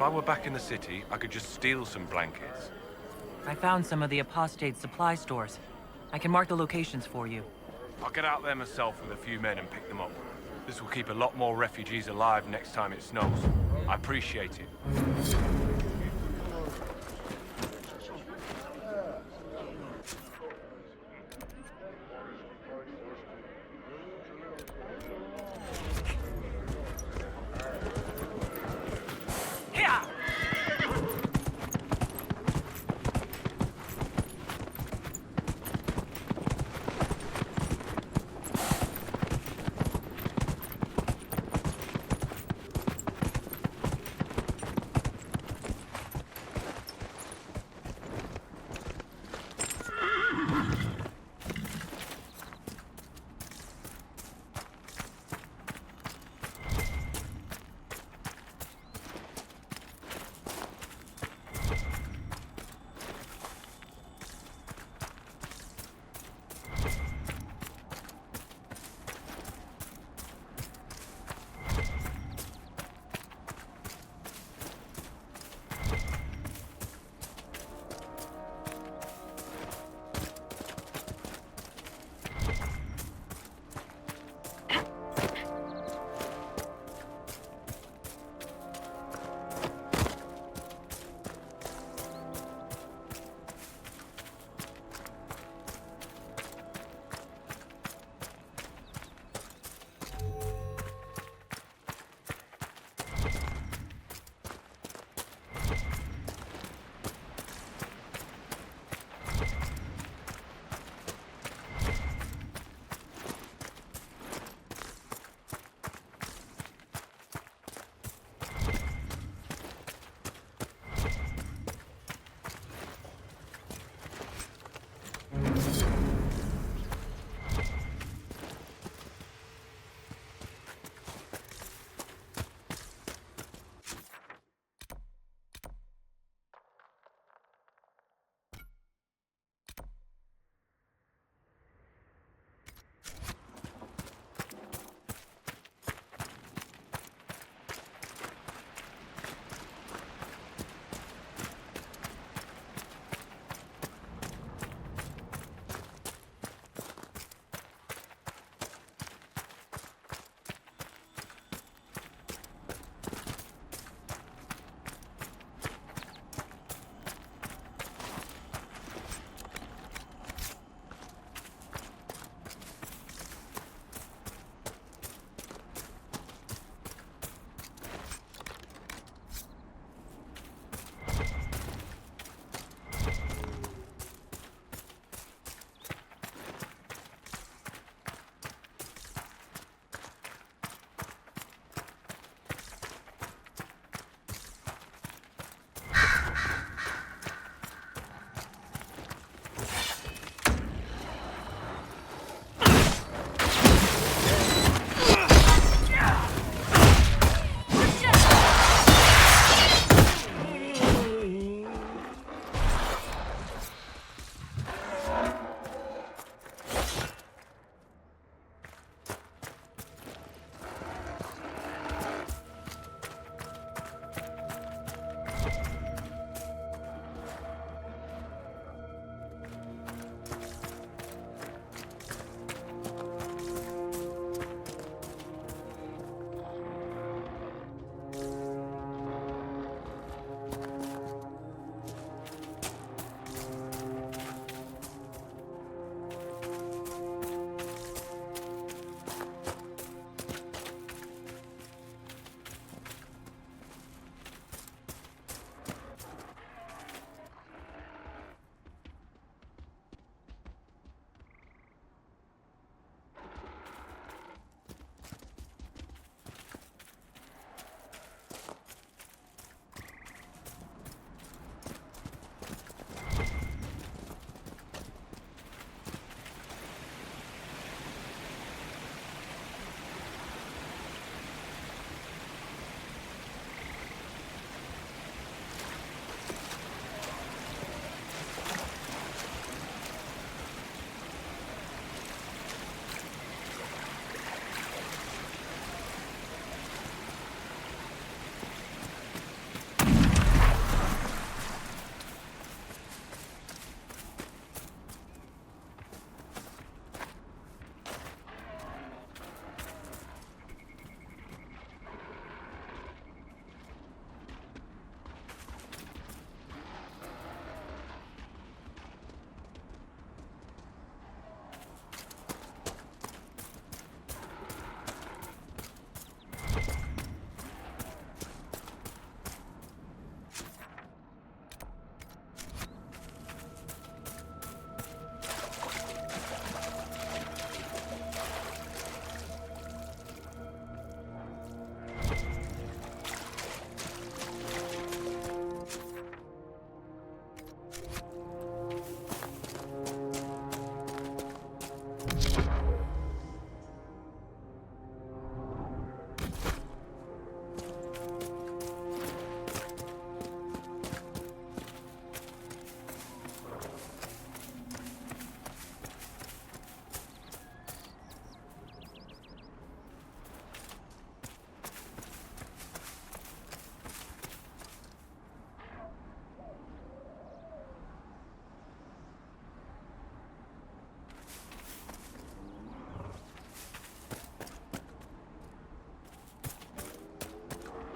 I were back in the city, I could just steal some blankets. I found some of the apostate supply stores. I can mark the locations for you. I'll get out there myself with a few men and pick them up. This will keep a lot more refugees alive next time it snows. I appreciate it.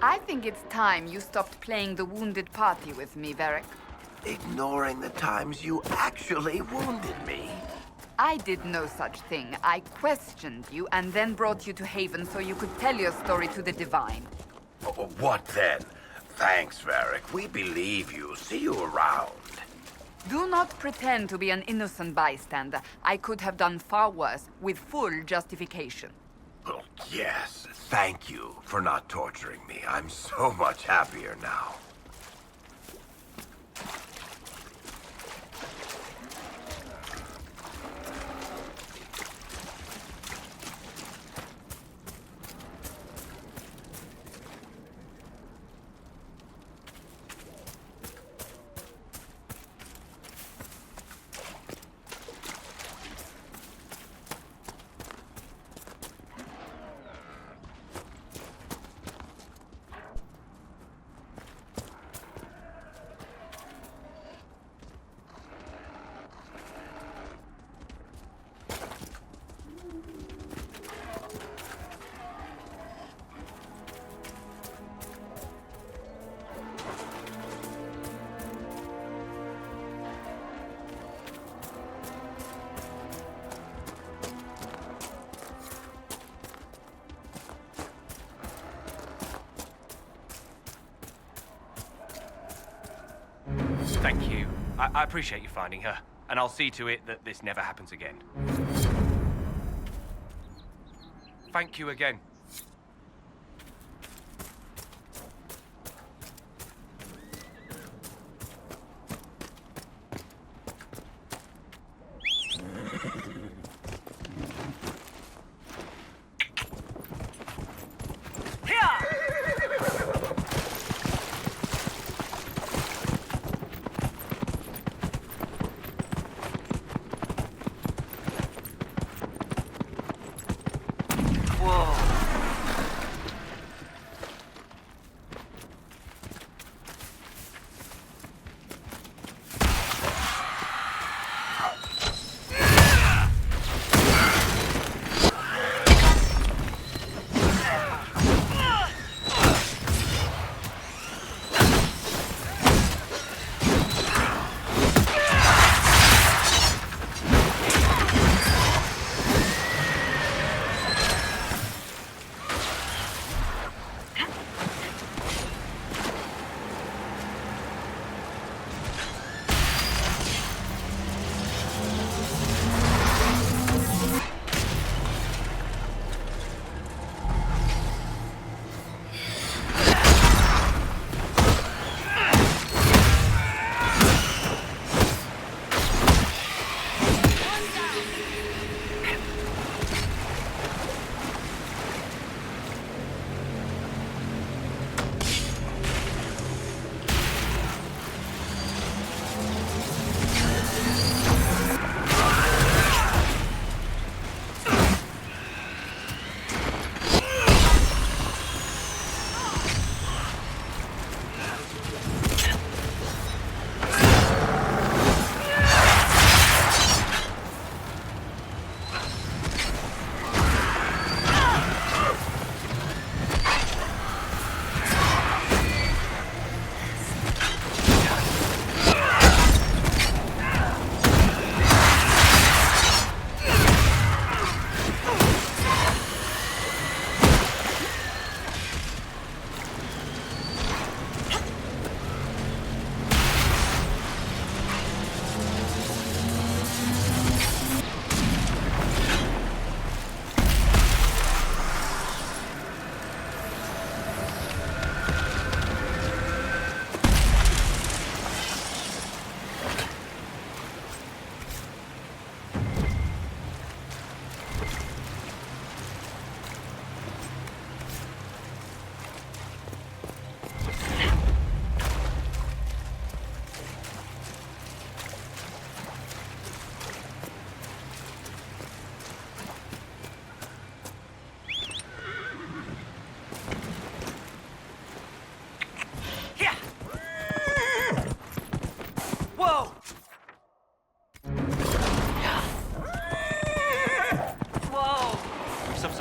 I think it's time you stopped playing the wounded party with me, Varric. Ignoring the times you actually wounded me. I did no such thing. I questioned you and then brought you to Haven so you could tell your story to the Divine. What then? Thanks, Varric. We believe you. See you around. Do not pretend to be an innocent bystander. I could have done far worse, with full justification. Oh, yes. Thank you for not torturing me. I'm so much happier now. Thank you. I appreciate you finding her, and I'll see to it that this never happens again. Thank you again.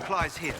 Supplies here.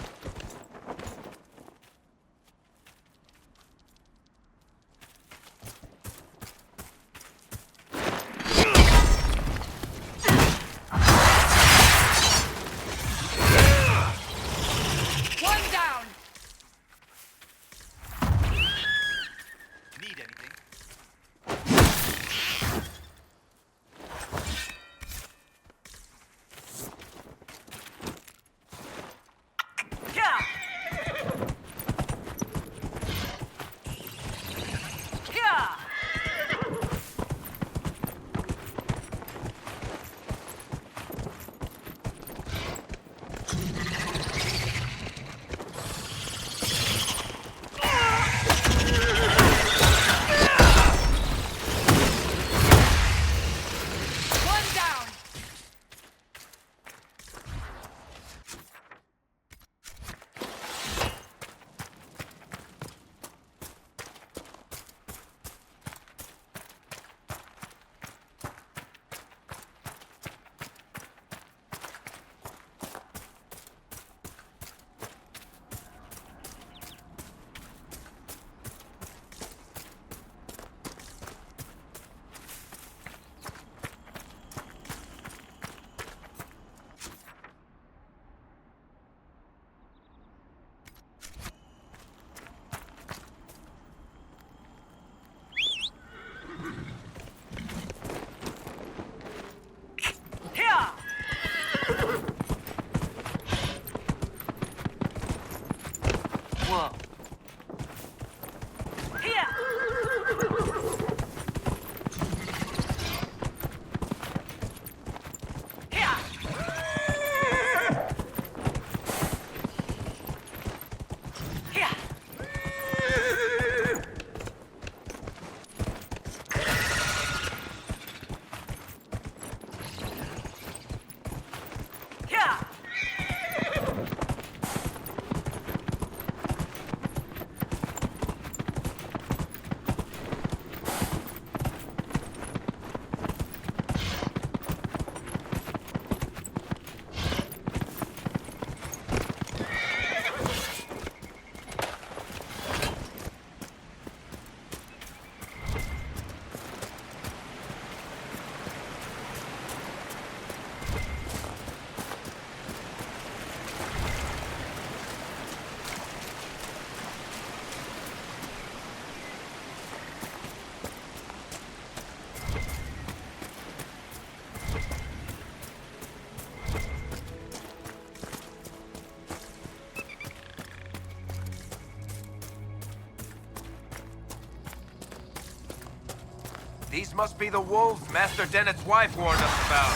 These must be the wolves Master Dennett's wife warned us about.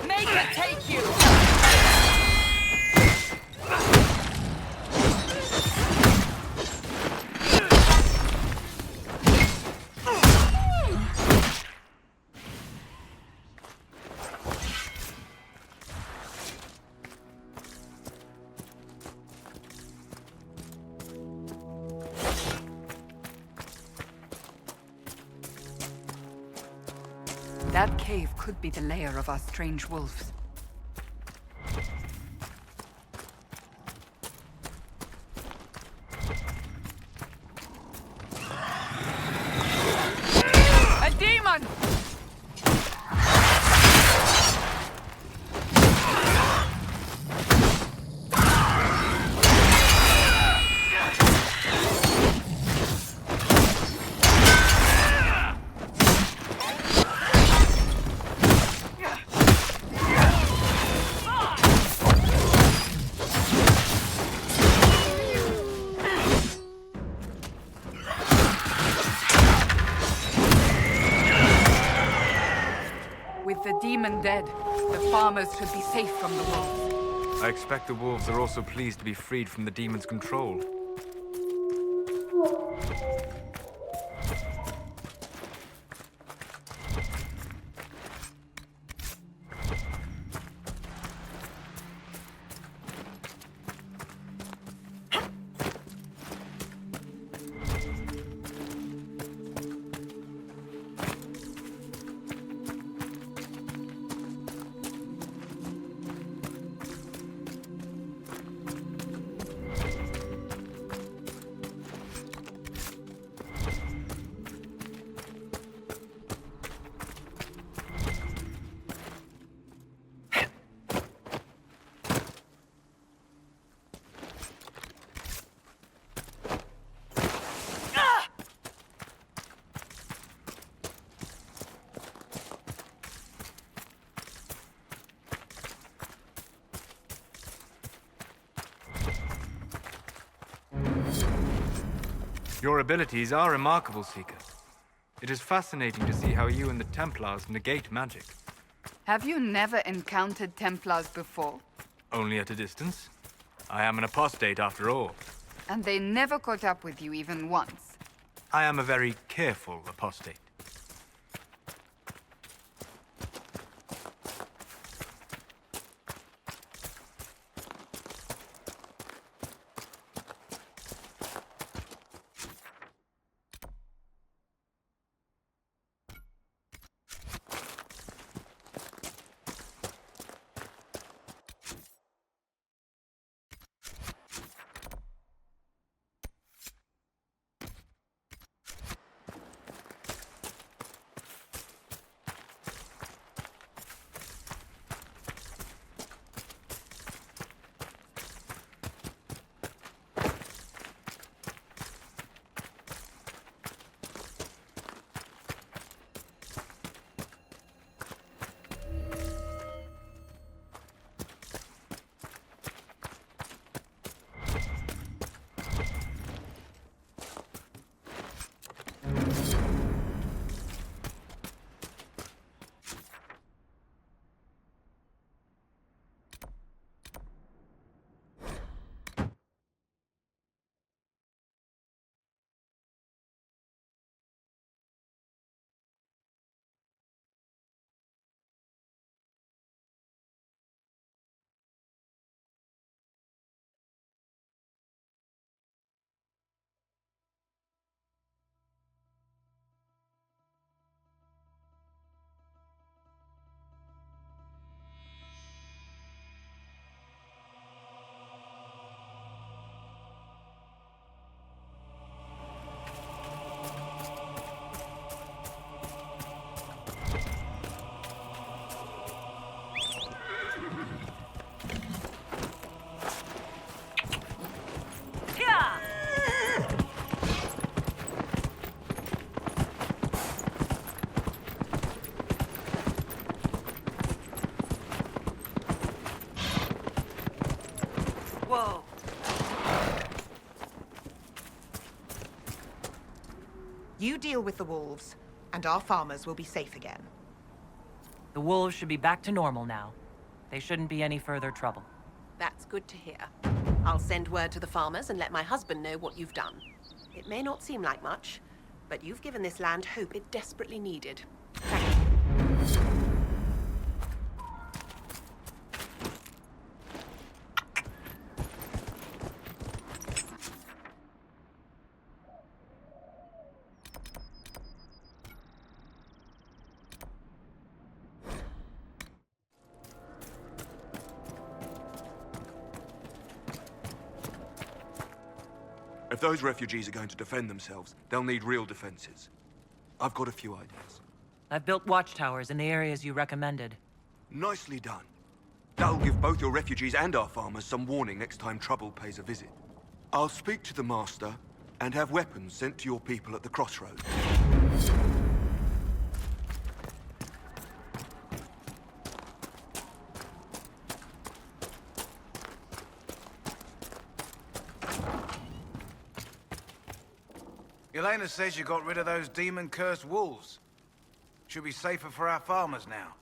Make it take you! That cave could be the lair of our strange wolves. A demon! With the demon dead, the farmers should be safe from the wolves. I expect the wolves are also pleased to be freed from the demon's control. Your abilities are remarkable, Seeker. It is fascinating to see how you and the Templars negate magic. Have you never encountered Templars before? Only at a distance. I am an apostate after all. And they never caught up with you even once? I am a very careful apostate. You deal with the wolves, and our farmers will be safe again. The wolves should be back to normal now. They shouldn't be any further trouble. That's good to hear. I'll send word to the farmers and let my husband know what you've done. It may not seem like much, but you've given this land hope it desperately needed. Thank you. If those refugees are going to defend themselves, they'll need real defenses. I've got a few ideas. I've built watchtowers in the areas you recommended. Nicely done. That'll give both your refugees and our farmers some warning next time trouble pays a visit. I'll speak to the Master and have weapons sent to your people at the crossroads. Elena says you got rid of those demon-cursed wolves. Should be safer for our farmers now.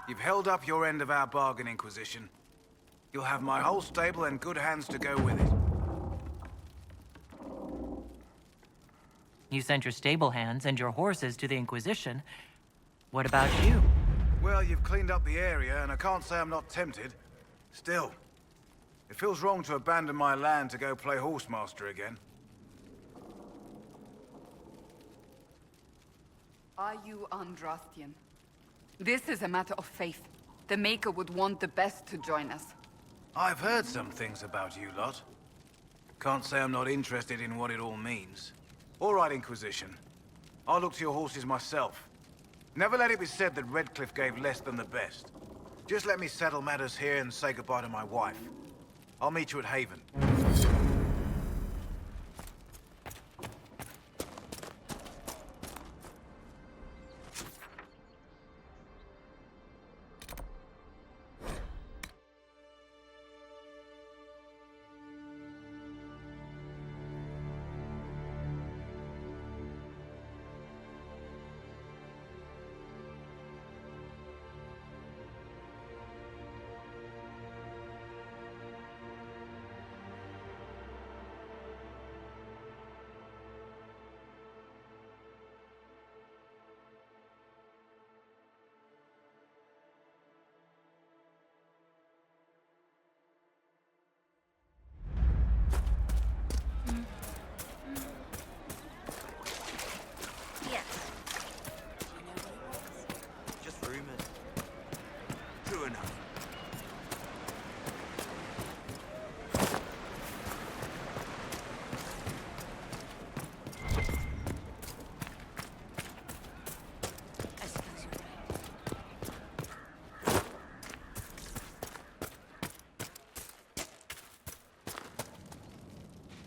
You've held up your end of our bargain, Inquisition. You'll have my whole stable and good hands to go with it. You sent your stable hands and your horses to the Inquisition. What about you? Well, you've cleaned up the area, and I can't say I'm not tempted. Still, it feels wrong to abandon my land to go play horsemaster again. Are you Andrastian? This is a matter of faith. The Maker would want the best to join us. I've heard some things about you lot. Can't say I'm not interested in what it all means. All right, Inquisition. I'll look to your horses myself. Never let it be said that Redcliffe gave less than the best. Just let me settle matters here and say goodbye to my wife. I'll meet you at Haven.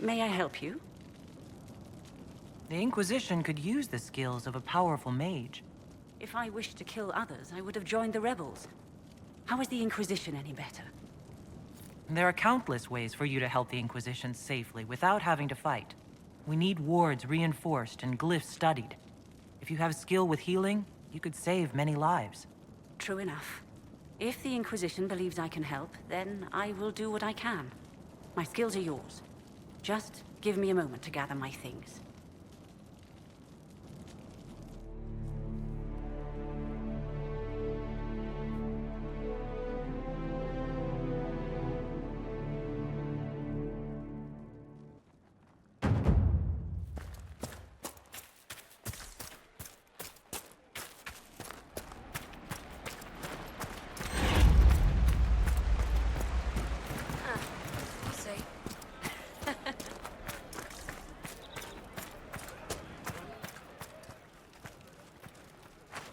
May I help you? The Inquisition could use the skills of a powerful mage. If I wished to kill others, I would have joined the rebels. How is the Inquisition any better? There are countless ways for you to help the Inquisition safely without having to fight. We need wards reinforced and glyphs studied. If you have skill with healing, you could save many lives. True enough. If the Inquisition believes I can help, then I will do what I can. My skills are yours. Just give me a moment to gather my things.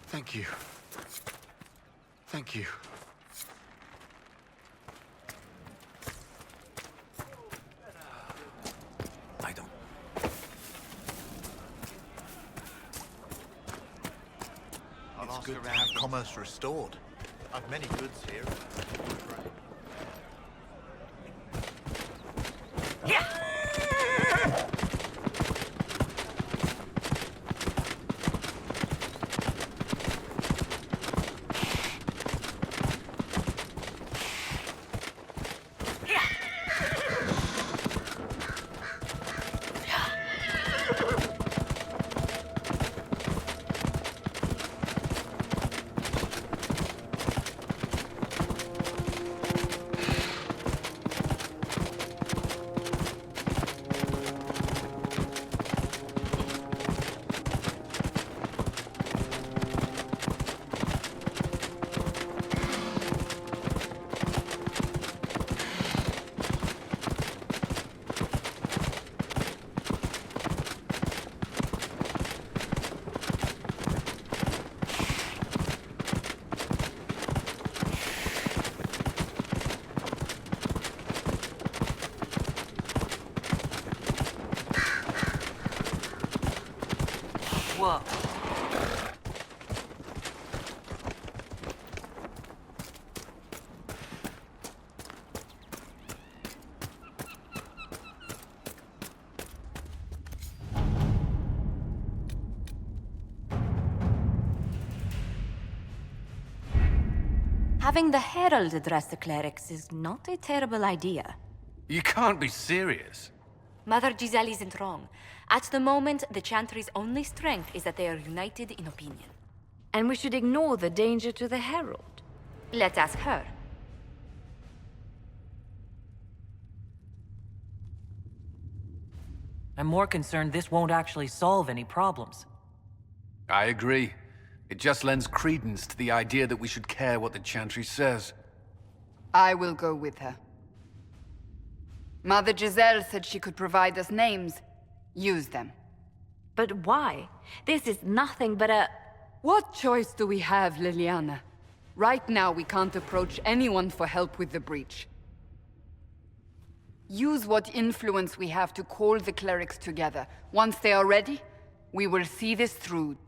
Thank you. Thank you. I don't... It's good to have commerce restored. I've many goods here. Whoa. Having the Herald address the clerics is not a terrible idea. You can't be serious. Mother Giselle isn't wrong. At the moment, the Chantry's only strength is that they are united in opinion. And we should ignore the danger to the Herald. Let's ask her. I'm more concerned this won't actually solve any problems. I agree. It just lends credence to the idea that we should care what the Chantry says. I will go with her. Mother Giselle said she could provide us names. Use them. But why? This is nothing but a... What choice do we have, Liliana? Right now, we can't approach anyone for help with the breach. Use what influence we have to call the clerics together. Once they are ready, we will see this through.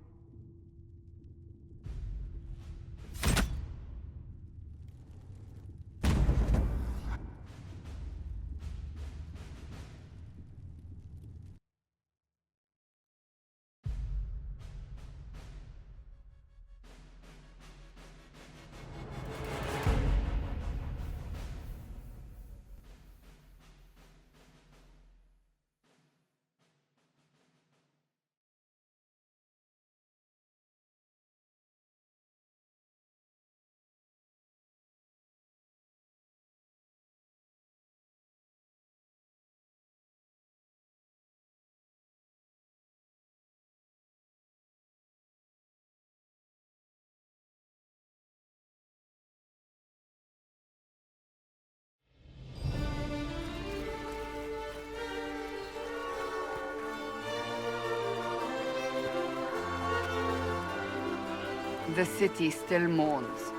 The city still mourns.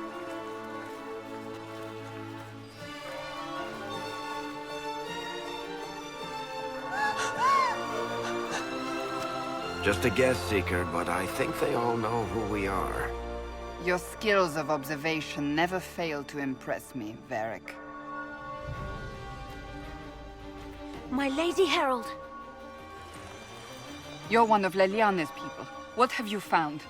Just a guess, Seeker, but I think they all know who we are. Your skills of observation never fail to impress me, Varric. My Lady Herald. You're one of Leliana's people. What have you found?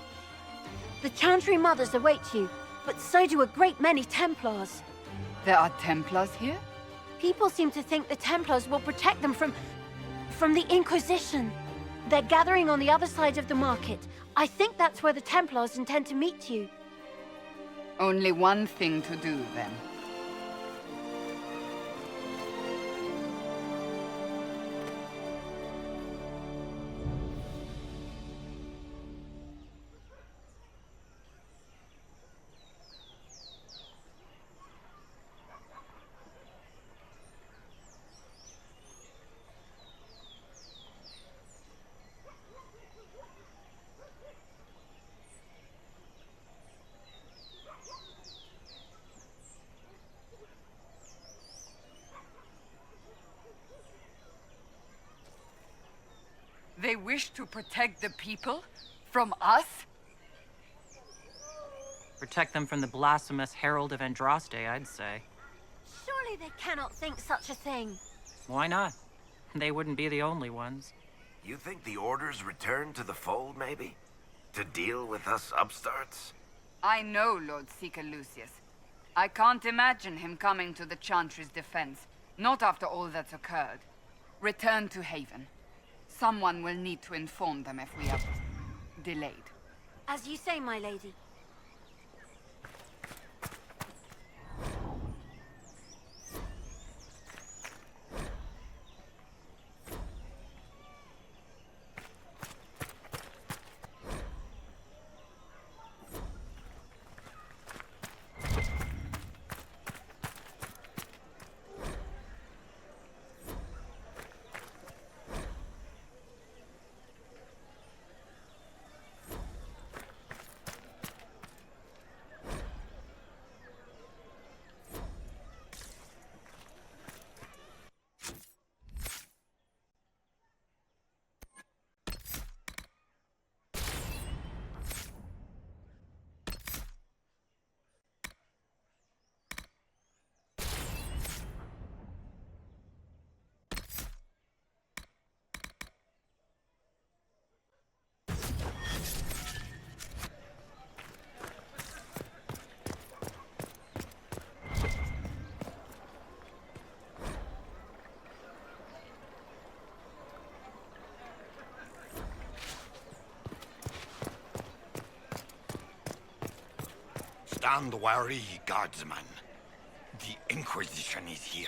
The Chantry Mothers await you, but so do a great many Templars. There are Templars here? People seem to think the Templars will protect them from the Inquisition. They're gathering on the other side of the market. I think that's where the Templars intend to meet you. Only one thing to do, then. They wish to protect the people? From us? Protect them from the blasphemous Herald of Andraste, I'd say. Surely they cannot think such a thing. Why not? They wouldn't be the only ones. You think the Order's returned to the fold, maybe? To deal with us upstarts? I know Lord Seeker Lucius. I can't imagine him coming to the Chantry's defense. Not after all that's occurred. Return to Haven. Someone will need to inform them if we are delayed. As you say, my lady. and worry, guardsman. The Inquisition is here,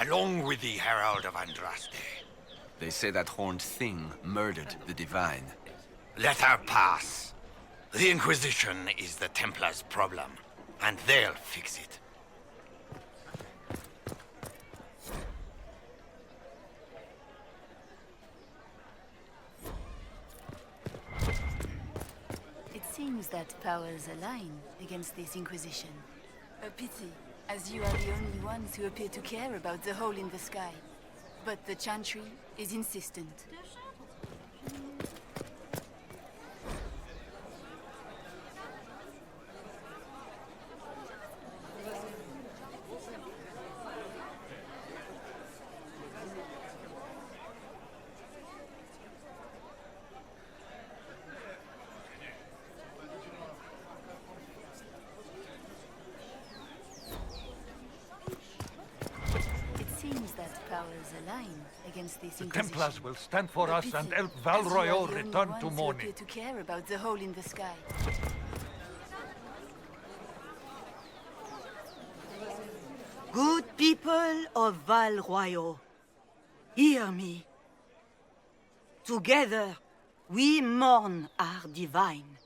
along with the Herald of Andraste. They say that horned thing murdered the Divine. Let her pass. The Inquisition is the Templars' problem, and they'll fix it. It seems that powers align against this Inquisition. A pity, as you are the only ones who appear to care about the hole in the sky. But the Chantry is insistent. The Templars will stand for us and help Val Royeaux return to mourning. To care about the hole in the sky. Good people of Val Royeaux, hear me. Together, we mourn our divine.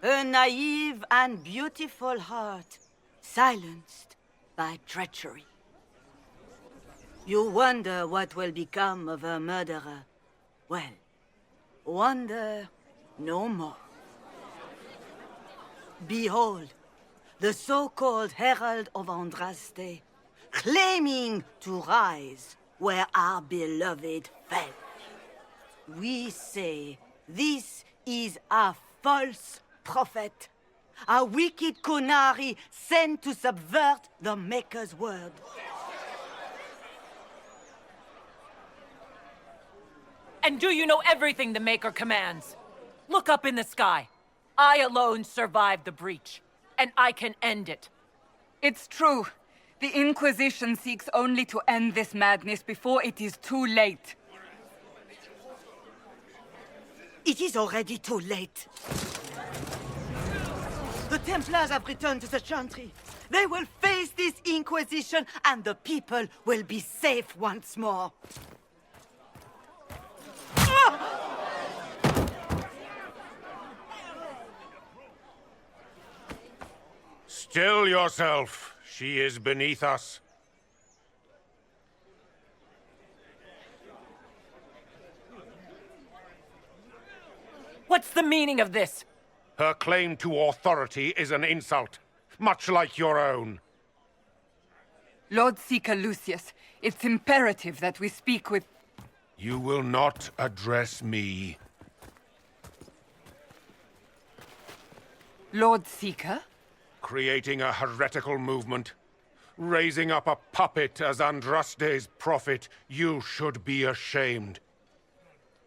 A naive and beautiful heart, silenced by treachery. You wonder what will become of a murderer. Well, wonder no more. Behold, the so-called Herald of Andraste, claiming to rise where our beloved fell. We say this is a false prophet, a wicked Kunari sent to subvert the Maker's word. And do you know everything the Maker commands? Look up in the sky. I alone survived the breach, and I can end it. It's true. The Inquisition seeks only to end this madness before it is too late. It is already too late. The Templars have returned to the Chantry. They will face this Inquisition, and the people will be safe once more. Still yourself. She is beneath us. What's the meaning of this? Her claim to authority is an insult, much like your own. Lord Seeker Lucius, it's imperative that we speak with... You will not address me. Lord Seeker? Creating a heretical movement. Raising up a puppet as Andraste's prophet. You should be ashamed.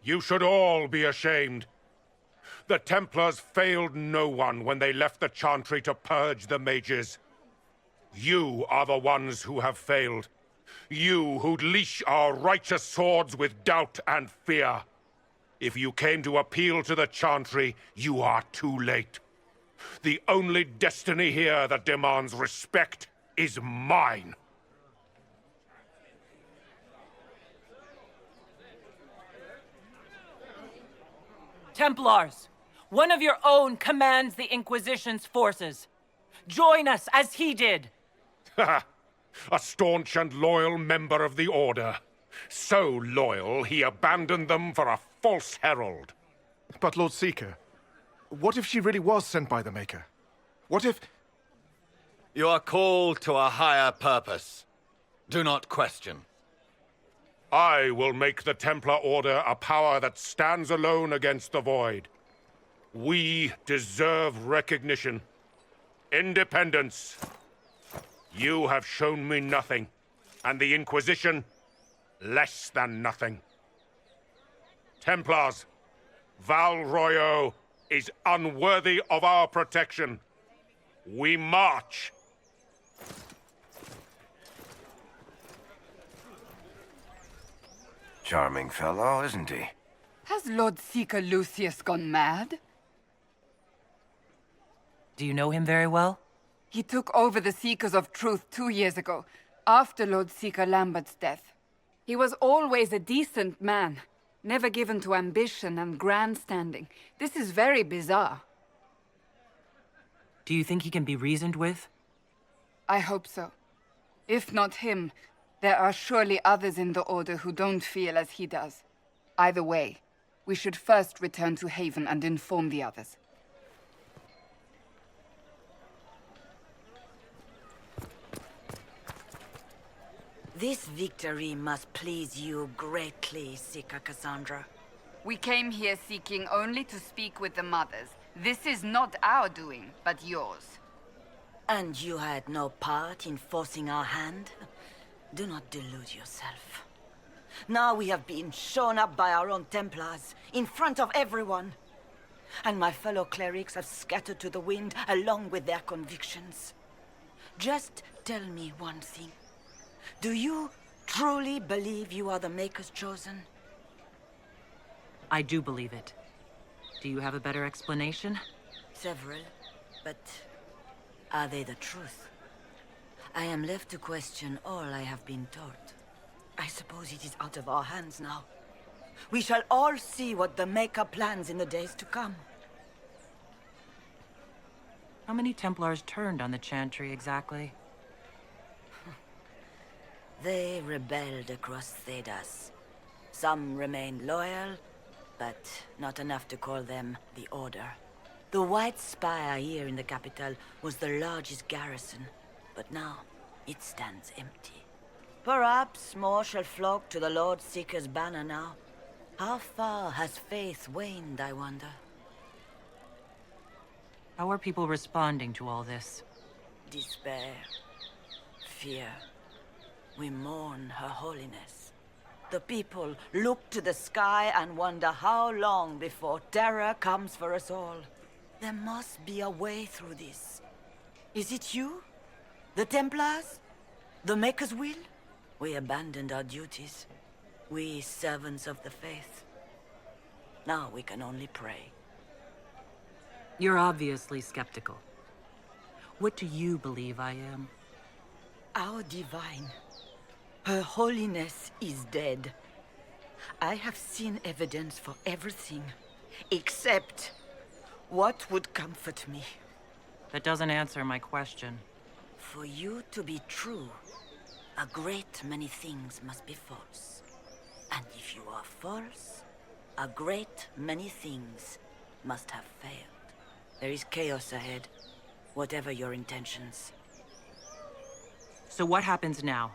You should all be ashamed. The Templars failed no one when they left the Chantry to purge the mages. You are the ones who have failed. You who'd leash our righteous swords with doubt and fear. If you came to appeal to the Chantry, you are too late. The only destiny here that demands respect is mine. Templars, one of your own commands the Inquisition's forces. Join us as he did. A staunch and loyal member of the Order. So loyal, he abandoned them for a false herald. But Lord Seeker, what if she really was sent by the Maker? What if... You are called to a higher purpose. Do not question. I will make the Templar Order a power that stands alone against the Void. We deserve recognition. Independence. You have shown me nothing, and the Inquisition, less than nothing. Templars, Val Royeaux is unworthy of our protection. We march. Charming fellow, isn't he? Has Lord Seeker Lucius gone mad? Do you know him very well? He took over the Seekers of Truth 2 years ago, after Lord Seeker Lambert's death. He was always a decent man, never given to ambition and grandstanding. This is very bizarre. Do you think he can be reasoned with? I hope so. If not him, there are surely others in the Order who don't feel as he does. Either way, we should first return to Haven and inform the others. This victory must please you greatly, Seeker Cassandra. We came here seeking only to speak with the mothers. This is not our doing, but yours. And you had no part in forcing our hand? Do not delude yourself. Now we have been shown up by our own Templars, in front of everyone. And my fellow clerics have scattered to the wind along with their convictions. Just tell me one thing. Do you truly believe you are the Maker's chosen? I do believe it. Do you have a better explanation? Several, but are they the truth? I am left to question all I have been taught. I suppose it is out of our hands now. We shall all see what the Maker plans in the days to come. How many Templars turned on the Chantry exactly? They rebelled across Thedas. Some remained loyal, but not enough to call them the Order. The White Spire here in the capital was the largest garrison, but now it stands empty. Perhaps more shall flock to the Lord Seeker's banner now. How far has faith waned, I wonder? How are people responding to all this? Despair. Fear. We mourn Her Holiness. The people look to the sky and wonder how long before terror comes for us all. There must be a way through this. Is it you? The Templars? The Maker's will? We abandoned our duties. We servants of the faith. Now we can only pray. You're obviously skeptical. What do you believe I am? Our divine. Her Holiness is dead. I have seen evidence for everything, except what would comfort me. That doesn't answer my question. For you to be true, a great many things must be false. And if you are false, a great many things must have failed. There is chaos ahead, whatever your intentions. So what happens now?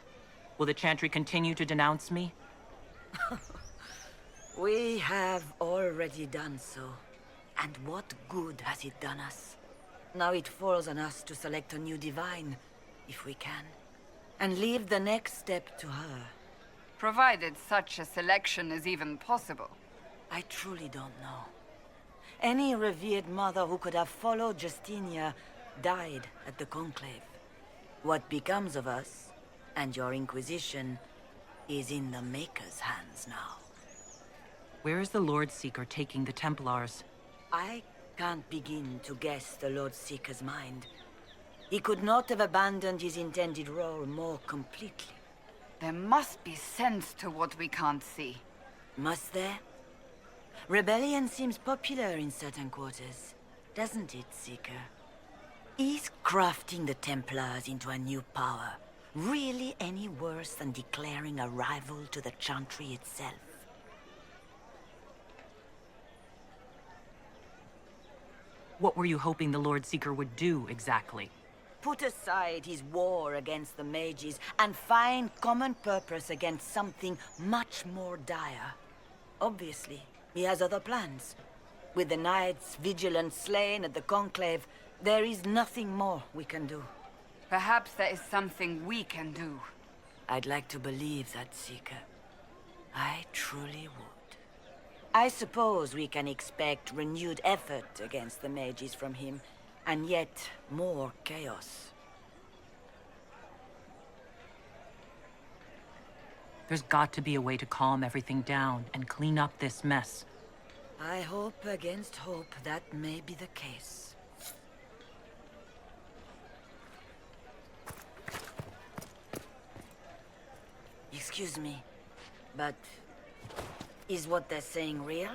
Will the Chantry continue to denounce me? We have already done so. And what good has it done us? Now it falls on us to select a new divine, if we can. And leave the next step to her. Provided such a selection is even possible. I truly don't know. Any revered mother who could have followed Justinia died at the Conclave. What becomes of us, and your Inquisition, is in the Maker's hands now. Where is the Lord Seeker taking the Templars? I can't begin to guess the Lord Seeker's mind. He could not have abandoned his intended role more completely. There must be sense to what we can't see. Must there? Rebellion seems popular in certain quarters, doesn't it, Seeker? Is crafting the Templars into a new power really any worse than declaring a rival to the Chantry itself? What were you hoping the Lord Seeker would do, exactly? Put aside his war against the mages and find common purpose against something much more dire. Obviously, he has other plans. With the knights vigilant slain at the Conclave, there is nothing more we can do. Perhaps there is something we can do. I'd like to believe that, Seeker. I truly would. I suppose we can expect renewed effort against the mages from him, and yet more chaos. There's got to be a way to calm everything down and clean up this mess. I hope against hope that may be the case. Excuse me, but is what they're saying real?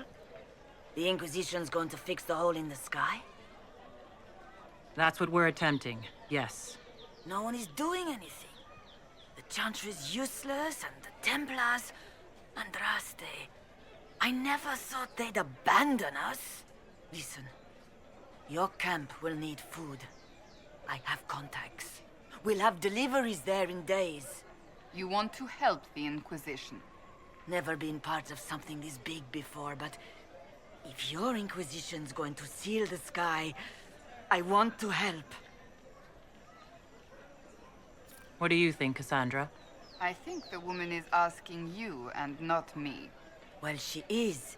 The Inquisition's going to fix the hole in the sky? That's what we're attempting, yes. No one is doing anything. The Chantry's useless, and the Templars... Andraste... I never thought they'd abandon us. Listen, your camp will need food. I have contacts. We'll have deliveries there in days. You want to help the Inquisition? Never been part of something this big before, but... if your Inquisition's going to seal the sky, I want to help. What do you think, Cassandra? I think the woman is asking you and not me. Well, she is.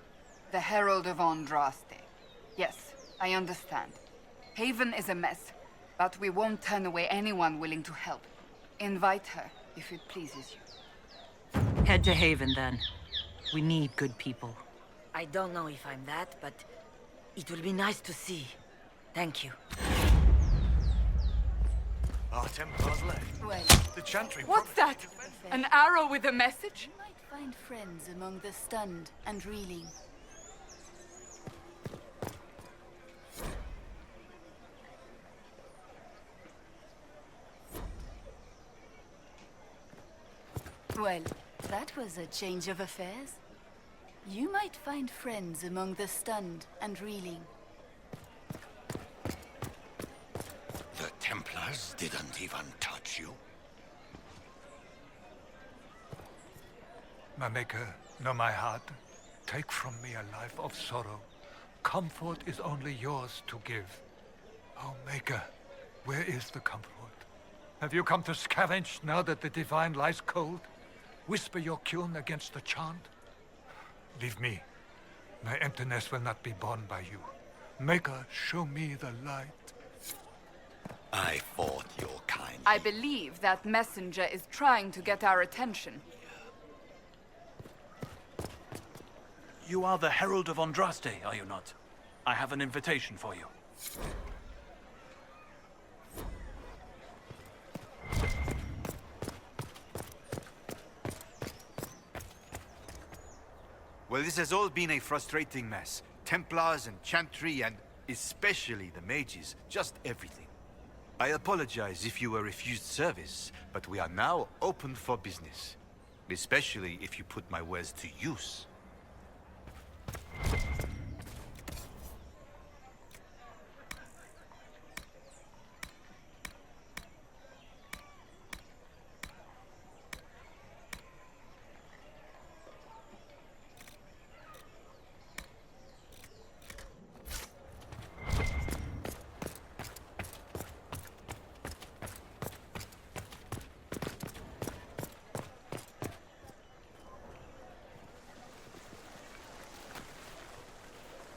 The Herald of Andraste. Yes, I understand. Haven is a mess, but we won't turn away anyone willing to help. Invite her, if it pleases you. Head to Haven, then. We need good people. I don't know if I'm that, but it will be nice to see. Thank you. Our Templars left. Well, The Chantry... What's that? An arrow with a message? you might find friends among the stunned and reeling. Well, that was a change of affairs. You might find friends among the stunned and reeling. The Templars didn't even touch you. My Maker, know my heart. Take from me a life of sorrow. Comfort is only yours to give. Oh, Maker, where is the comfort? Have you come to scavenge now that the divine lies cold? Whisper your cune against the chant? Leave me. My emptiness will not be borne by you. Maker, show me the light. I fought your kind. I believe that messenger is trying to get our attention. You are the Herald of Andraste, are you not? I have an invitation for you. Well, this has all been a frustrating mess. Templars and Chantry and especially the mages, just everything. I apologize if you were refused service, but we are now open for business. Especially if you put my wares to use.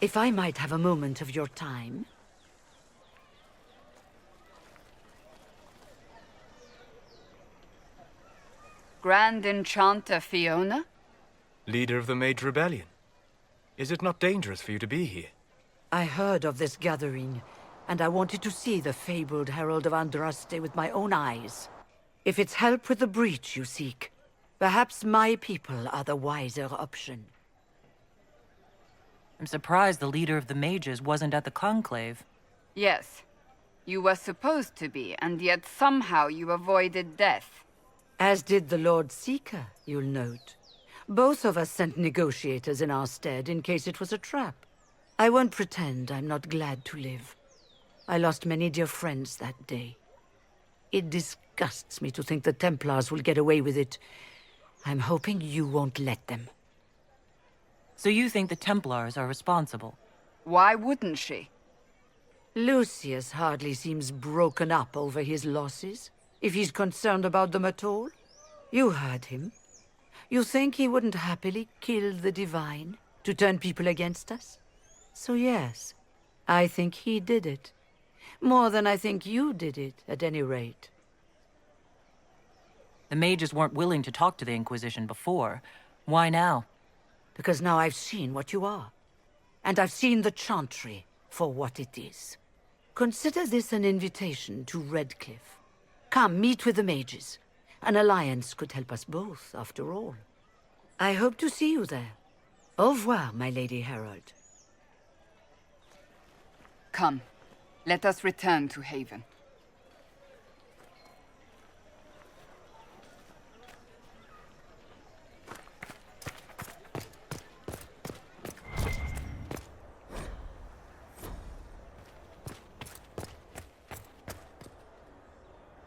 If I might have a moment of your time. Grand Enchanter Fiona? Leader of the Mage Rebellion. Is it not dangerous for you to be here? I heard of this gathering, and I wanted to see the fabled Herald of Andraste with my own eyes. If it's help with the breach you seek, perhaps my people are the wiser option. I'm surprised the leader of the mages wasn't at the conclave. Yes. You were supposed to be, and yet somehow you avoided death. As did the Lord Seeker, you'll note. Both of us sent negotiators in our stead in case it was a trap. I won't pretend I'm not glad to live. I lost many dear friends that day. It disgusts me to think the Templars will get away with it. I'm hoping you won't let them. So you think the Templars are responsible? Why wouldn't she? Lucius hardly seems broken up over his losses, if he's concerned about them at all. You heard him. You think he wouldn't happily kill the Divine to turn people against us? So yes, I think he did it. More than I think you did it, at any rate. The mages weren't willing to talk to the Inquisition before. Why now? Because now I've seen what you are. And I've seen the Chantry for what it is. Consider this an invitation to Redcliffe. Come, meet with the mages. An alliance could help us both, after all. I hope to see you there. Au revoir, my Lady Herald. Come, let us return to Haven.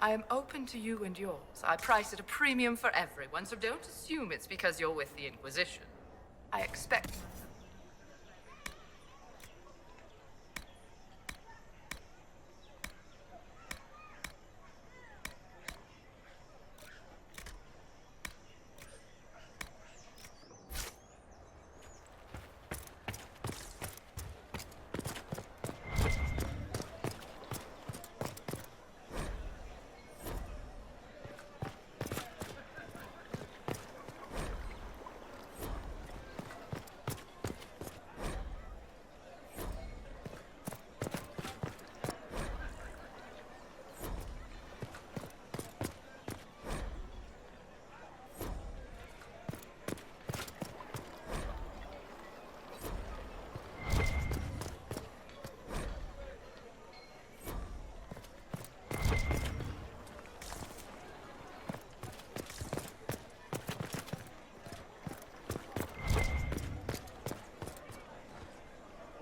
I am open to you and yours. I price at a premium for everyone, so don't assume it's because you're with the Inquisition. I expect...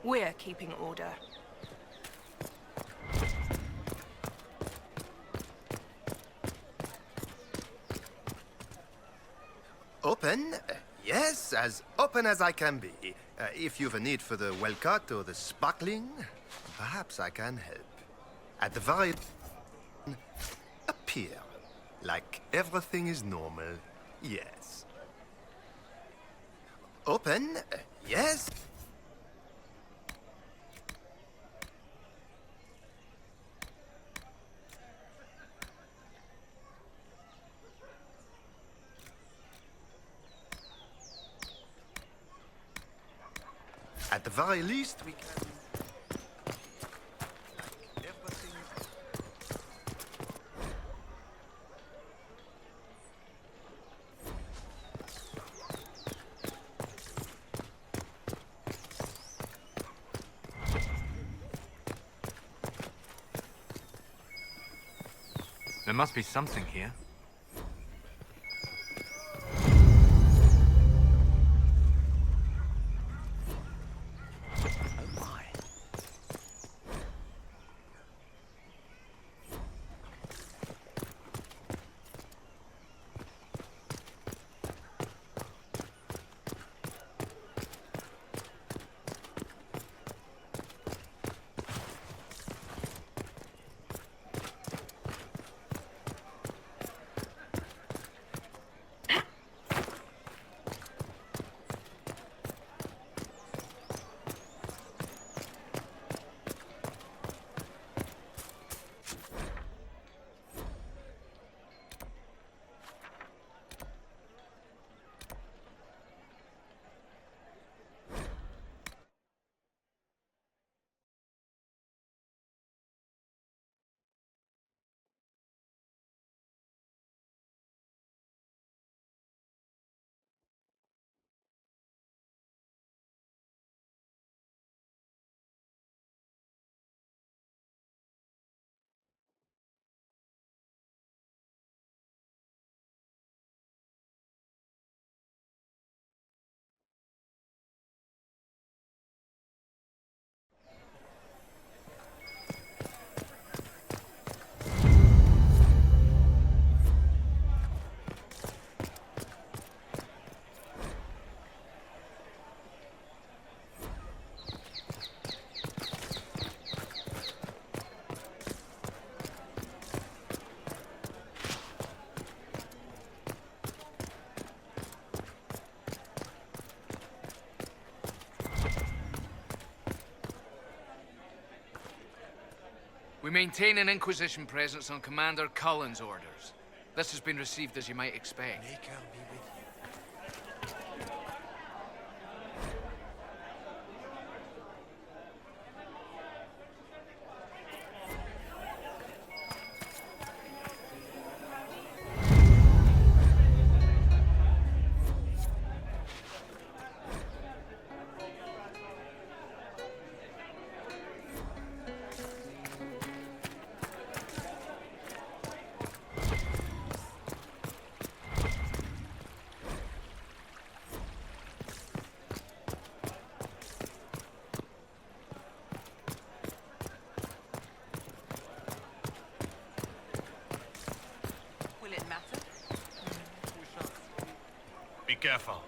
We're keeping order. Open? Yes, as open as I can be. If you've a need for the well-cut or the sparkling, perhaps I can help. At the very... appear. Like everything is normal. Yes. Open? Yes? At the very least, we can... There must be something here. We maintain an Inquisition presence on Commander Cullen's orders. This has been received as you might expect. careful.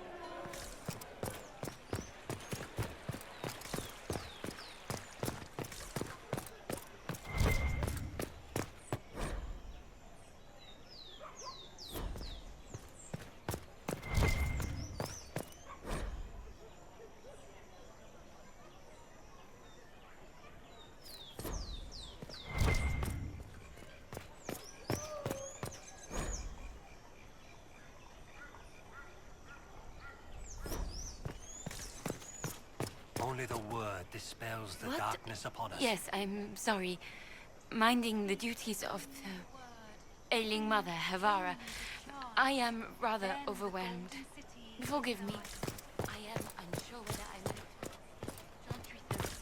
Only the word dispels the What? darkness upon us. Yes, I'm sorry. Minding the duties of the ailing mother, Havara. I am rather overwhelmed. Forgive me. I am unsure whether I might chantry those.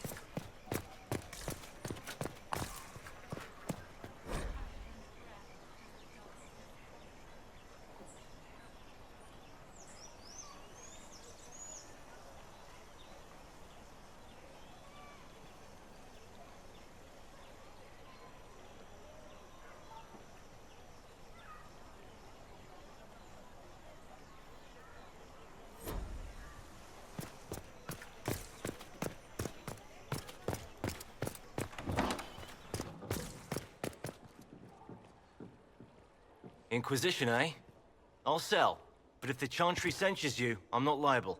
Inquisition, eh? I'll sell. But if the Chantry censures you, I'm not liable.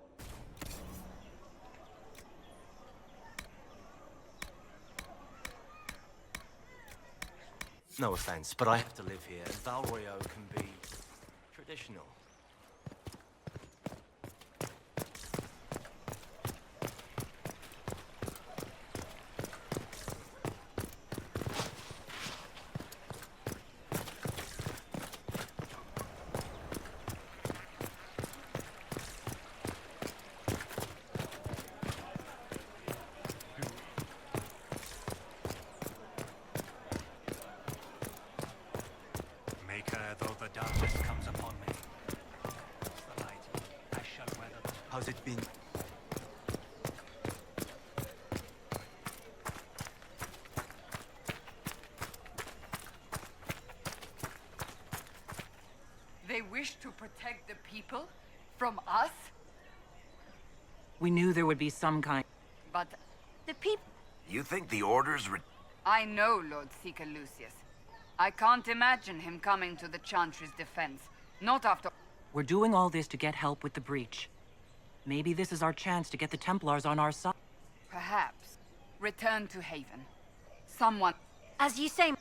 No offense, but I have to live here, and Valroyo can be traditional. Though the darkness comes upon me, the light, I shall weather the... How's it been? They wish to protect the people from us? We knew there would be some kind... But the people... You think the Order's I know Lord Seeker Lucius. I can't imagine him coming to the Chantry's defense. Not after... We're doing all this to get help with the breach. Maybe this is our chance to get the Templars on our side. Perhaps. Return to Haven. Someone... As you say...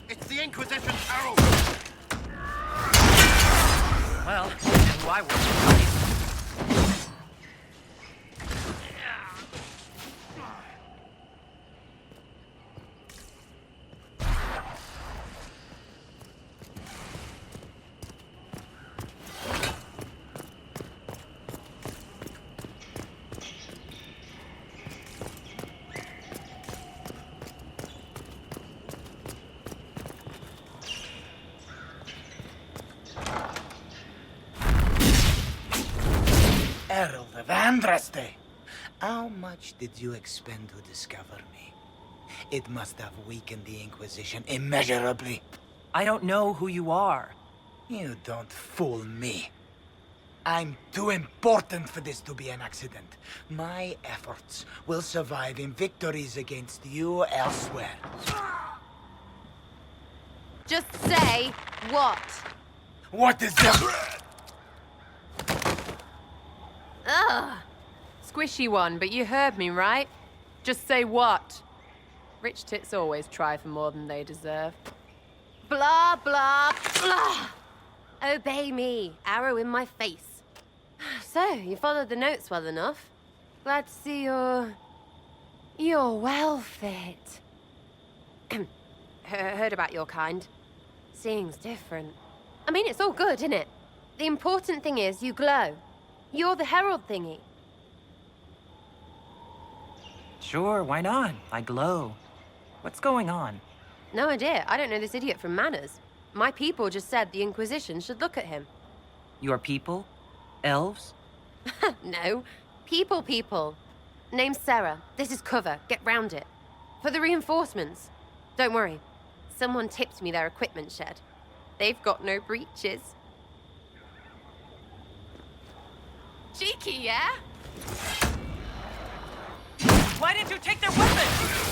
It's the Inquisition herald! Well, why would you? Herald of Andraste! How much did you expend to discover me? It must have weakened the Inquisition immeasurably. I don't know who you are. You don't fool me. I'm too important for this to be an accident. My efforts will survive in victories against you elsewhere. Just say what? What is that? Ugh. Squishy one, but you heard me, right? Just say what? Rich tits always try for more than they deserve. Blah, blah, blah! Obey me. Arrow in my face. So, you followed the notes well enough. Glad to see you're well fit. Heard about your kind. Seeing's different. I mean, it's all good, isn't it? The important thing is you glow. You're the herald thingy. Sure, why not? I glow. What's going on? No idea. I don't know this idiot from Manners. My people just said the Inquisition should look at him. Your people? Elves? No. People. Name's Sarah. This is cover. Get round it. For the reinforcements. Don't worry. Someone tipped me their equipment shed. They've got no breaches. Cheeky, yeah? Why didn't you take their weapons?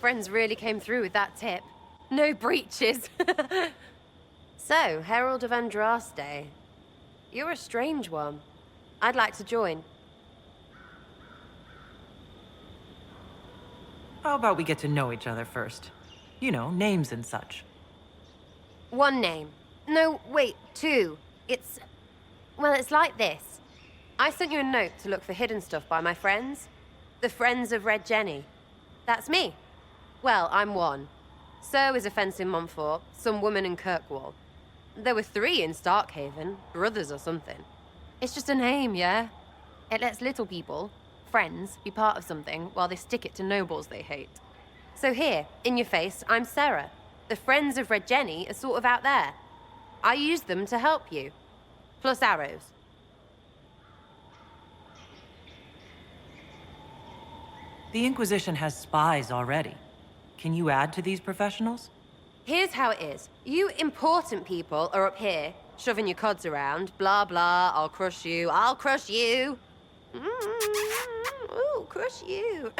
Friends really came through with that tip. No breaches. So, Herald of Andraste. You're a strange one. I'd like to join. How about we get to know each other first? You know, names and such. One name. No, wait, two. Well, it's like this. I sent you a note to look for hidden stuff by my friends. The Friends of Red Jenny. That's me. Well, I'm one. So is a fence in Montfort, some woman in Kirkwall. There were 3 in Starkhaven, brothers or something. It's just a name, yeah? It lets little people, friends, be part of something while they stick it to nobles they hate. So here, in your face, I'm Sarah. The Friends of Red Jenny are sort of out there. I use them to help you. Plus arrows. The Inquisition has spies already. Can you add to these professionals? Here's how it is. You important people are up here, shoving your cods around. Blah, blah, I'll crush you, I'll crush you. Ooh, crush you.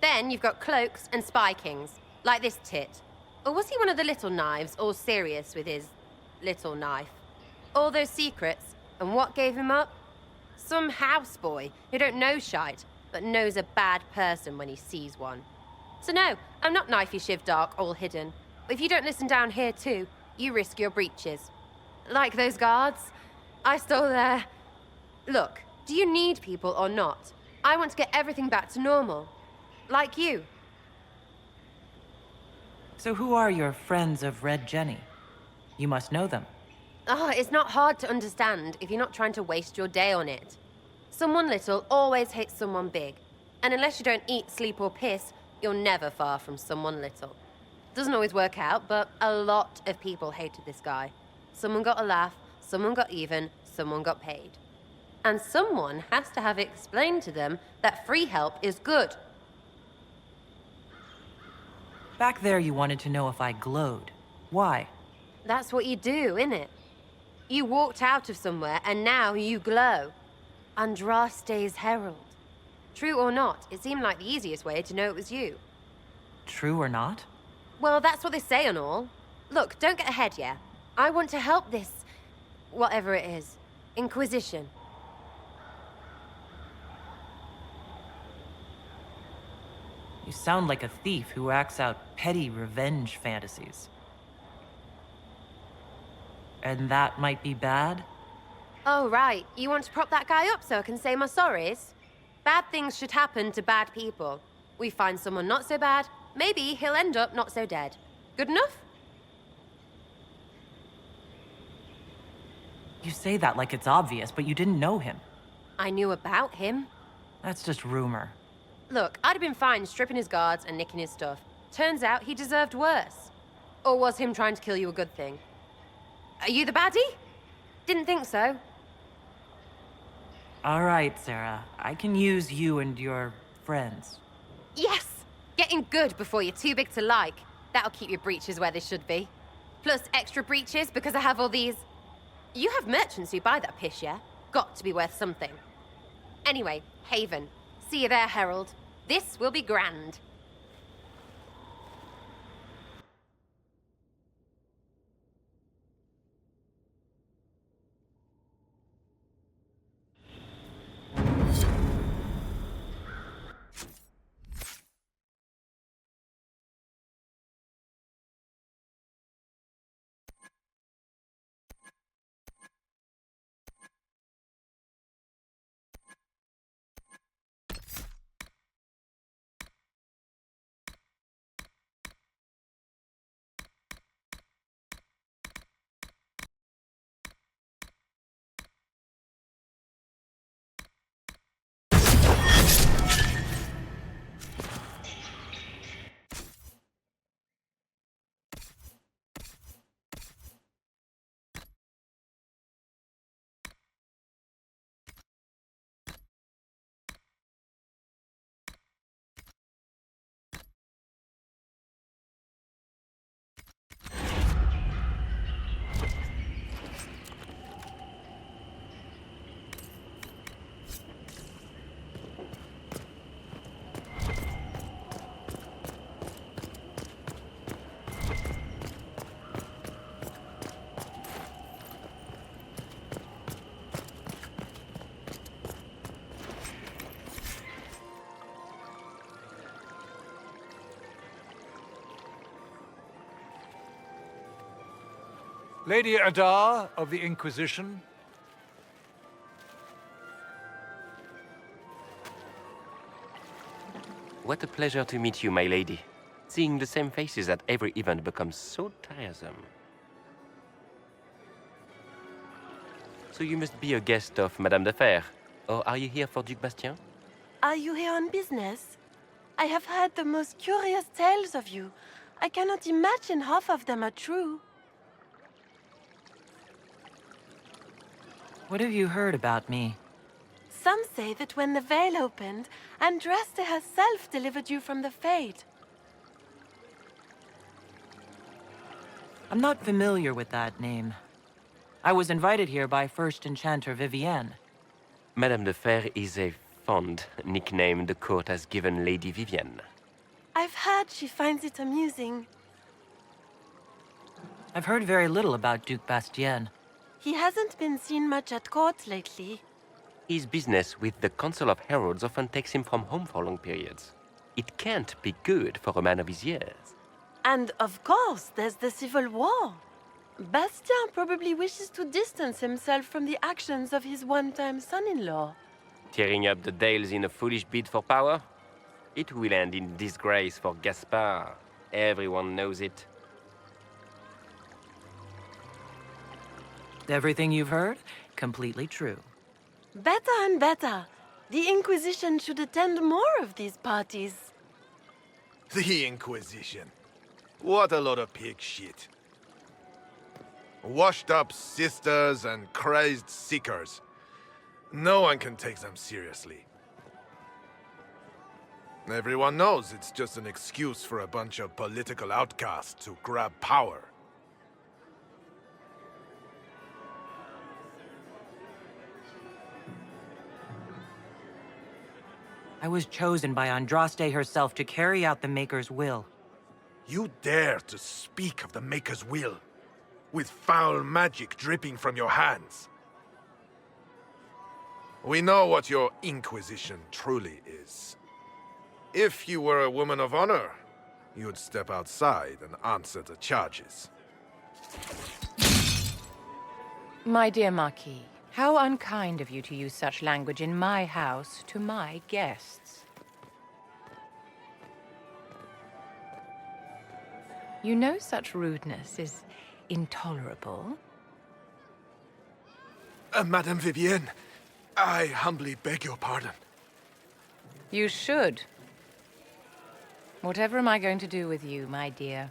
Then you've got cloaks and spy kings, like this tit. Or was he one of the little knives, all serious with his little knife? All those secrets, and what gave him up? Some houseboy who don't know shite, but knows a bad person when he sees one. So no, I'm not knifey shiv dark, all hidden. But if you don't listen down here too, you risk your breeches. Like those guards, I stole their... Look, do you need people or not? I want to get everything back to normal. Like you. So who are your Friends of Red Jenny? You must know them. Oh, it's not hard to understand if you're not trying to waste your day on it. Someone little always hates someone big. And unless you don't eat, sleep, or piss, you're never far from someone little. Doesn't always work out, but a lot of people hated this guy. Someone got a laugh, someone got even, someone got paid. And someone has to have explained to them that free help is good. Back there you wanted to know if I glowed. Why? That's what you do, innit? You walked out of somewhere and now you glow. Andraste's herald. True or not, it seemed like the easiest way to know it was you. True or not? Well, that's what they say and all. Look, don't get ahead, yeah? I want to help this... whatever it is. Inquisition. You sound like a thief who acts out petty revenge fantasies. And that might be bad? Oh, right. You want to prop that guy up so I can say my sorries? Bad things should happen to bad people. We find someone not so bad, maybe he'll end up not so dead. Good enough? You say that like it's obvious, but you didn't know him. I knew about him. That's just rumor. Look, I'd have been fine stripping his guards and nicking his stuff. Turns out he deserved worse. Or was him trying to kill you a good thing? Are you the baddie? Didn't think so. All right, Sarah. I can use you and your friends. Yes! Getting good before you're too big to like. That'll keep your breeches where they should be. Plus extra breeches because I have all these... You have merchants who buy that piss, yeah? Got to be worth something. Anyway, Haven. See you there, Herald. This will be grand. Lady Adar of the Inquisition. What a pleasure to meet you, my lady. Seeing the same faces at every event becomes so tiresome. So you must be a guest of Madame de Fer. Or are you here for Duc Bastien? Are you here on business? I have heard the most curious tales of you. I cannot imagine half of them are true. What have you heard about me? Some say that when the veil opened, Andraste herself delivered you from the Fate. I'm not familiar with that name. I was invited here by First Enchanter Vivienne. Madame de Fer is a fond nickname the court has given Lady Vivienne. I've heard she finds it amusing. I've heard very little about Duc Bastien. He hasn't been seen much at court lately. His business with the Council of Heralds often takes him from home for long periods. It can't be good for a man of his years. And of course, there's the Civil War. Bastien probably wishes to distance himself from the actions of his one-time son-in-law. Tearing up the Dales in a foolish bid for power? It will end in disgrace for Gaspard. Everyone knows it. Everything you've heard? Completely true. Better and better. The Inquisition should attend more of these parties. The Inquisition. What a lot of pig shit. Washed-up sisters and crazed seekers. No one can take them seriously. Everyone knows it's just an excuse for a bunch of political outcasts to grab power. I was chosen by Andraste herself to carry out the Maker's will. You dare to speak of the Maker's will, with foul magic dripping from your hands. We know what your Inquisition truly is. If you were a woman of honor, you'd step outside and answer the charges. My dear Marquis, how unkind of you to use such language in my house to my guests. You know such rudeness is intolerable. Madame Vivienne, I humbly beg your pardon. You should. Whatever am I going to do with you, my dear?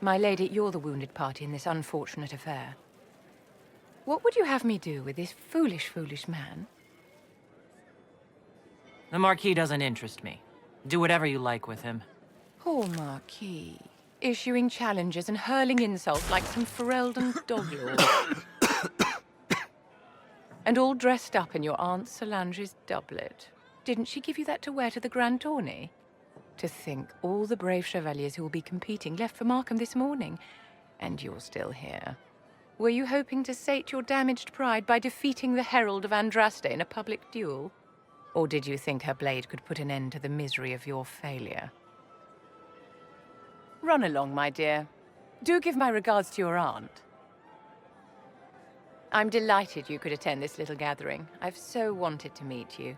My lady, you're the wounded party in this unfortunate affair. What would you have me do with this foolish, foolish man? The Marquis doesn't interest me. Do whatever you like with him. Poor Marquis. Issuing challenges and hurling insults like some Ferelden doglord. And all dressed up in your Aunt Solange's doublet. Didn't she give you that to wear to the Grand Tourney? To think all the brave chevaliers who will be competing left for Markham this morning, and you're still here. Were you hoping to sate your damaged pride by defeating the Herald of Andraste in a public duel? Or did you think her blade could put an end to the misery of your failure? Run along, my dear. Do give my regards to your aunt. I'm delighted you could attend this little gathering. I've so wanted to meet you.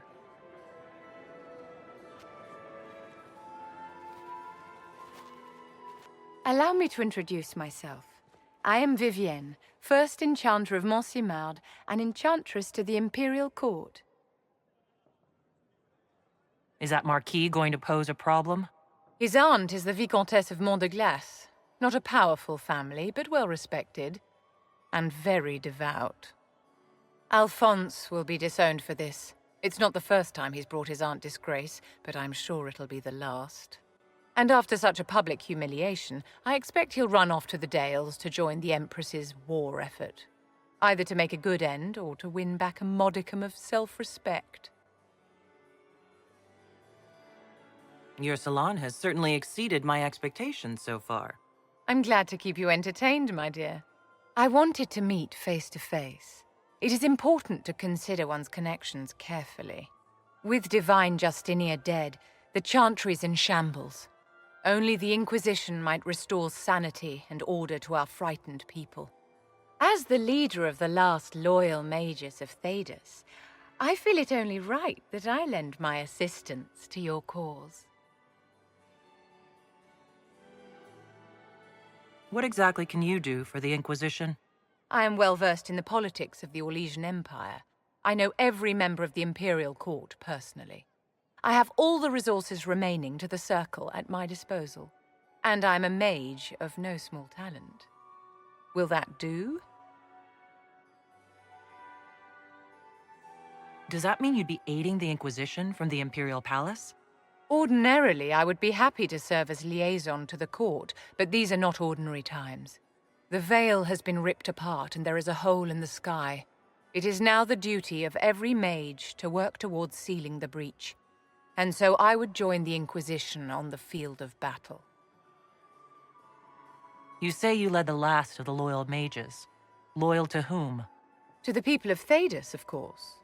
Allow me to introduce myself. I am Vivienne, first Enchanter of Montsimard and Enchantress to the Imperial Court. Is that Marquis going to pose a problem? His aunt is the Vicomtesse of Mont de Glace. Not a powerful family, but well respected. And very devout. Alphonse will be disowned for this. It's not the first time he's brought his aunt disgrace, but I'm sure it'll be the last. And after such a public humiliation, I expect he'll run off to the Dales to join the Empress's war effort. Either to make a good end, or to win back a modicum of self-respect. Your salon has certainly exceeded my expectations so far. I'm glad to keep you entertained, my dear. I wanted to meet face to face. It is important to consider one's connections carefully. With Divine Justinia dead, the Chantry is in shambles. Only the Inquisition might restore sanity and order to our frightened people. As the leader of the last loyal mages of Thedas, I feel it only right that I lend my assistance to your cause. What exactly can you do for the Inquisition? I am well versed in the politics of the Orlesian Empire. I know every member of the Imperial Court personally. I have all the resources remaining to the Circle at my disposal. And I'm a mage of no small talent. Will that do? Does that mean you'd be aiding the Inquisition from the Imperial Palace? Ordinarily, I would be happy to serve as liaison to the court, but these are not ordinary times. The veil has been ripped apart and there is a hole in the sky. It is now the duty of every mage to work towards sealing the breach. And so I would join the Inquisition on the field of battle. You say you led the last of the loyal mages. Loyal to whom? To the people of Thedas, of course.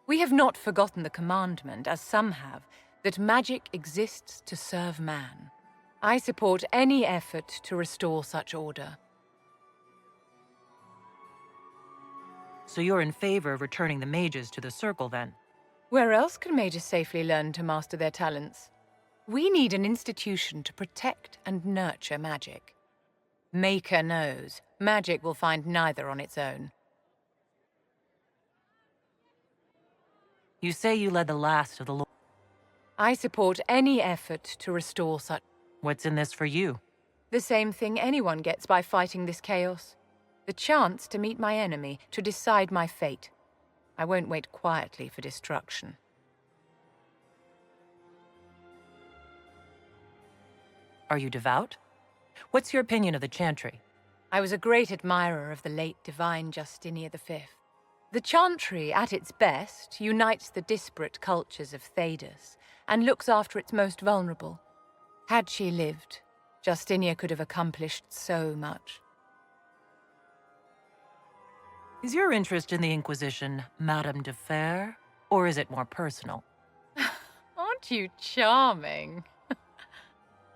We have not forgotten the commandment, as some have, that magic exists to serve man. I support any effort to restore such order. So you're in favor of returning the mages to the Circle, then? Where else can mages safely learn to master their talents? We need an institution to protect and nurture magic. Maker knows, magic will find neither on its own. You say you led the last of the I support any effort to restore such... What's in this for you? The same thing anyone gets by fighting this chaos. The chance to meet my enemy, to decide my fate. I won't wait quietly for destruction. Are you devout? What's your opinion of the Chantry? I was a great admirer of the late divine Justinia V. The Chantry, at its best, unites the disparate cultures of Thedas and looks after its most vulnerable. Had she lived, Justinia could have accomplished so much. Is your interest in the Inquisition Madame de Fer, or is it more personal? Aren't you charming?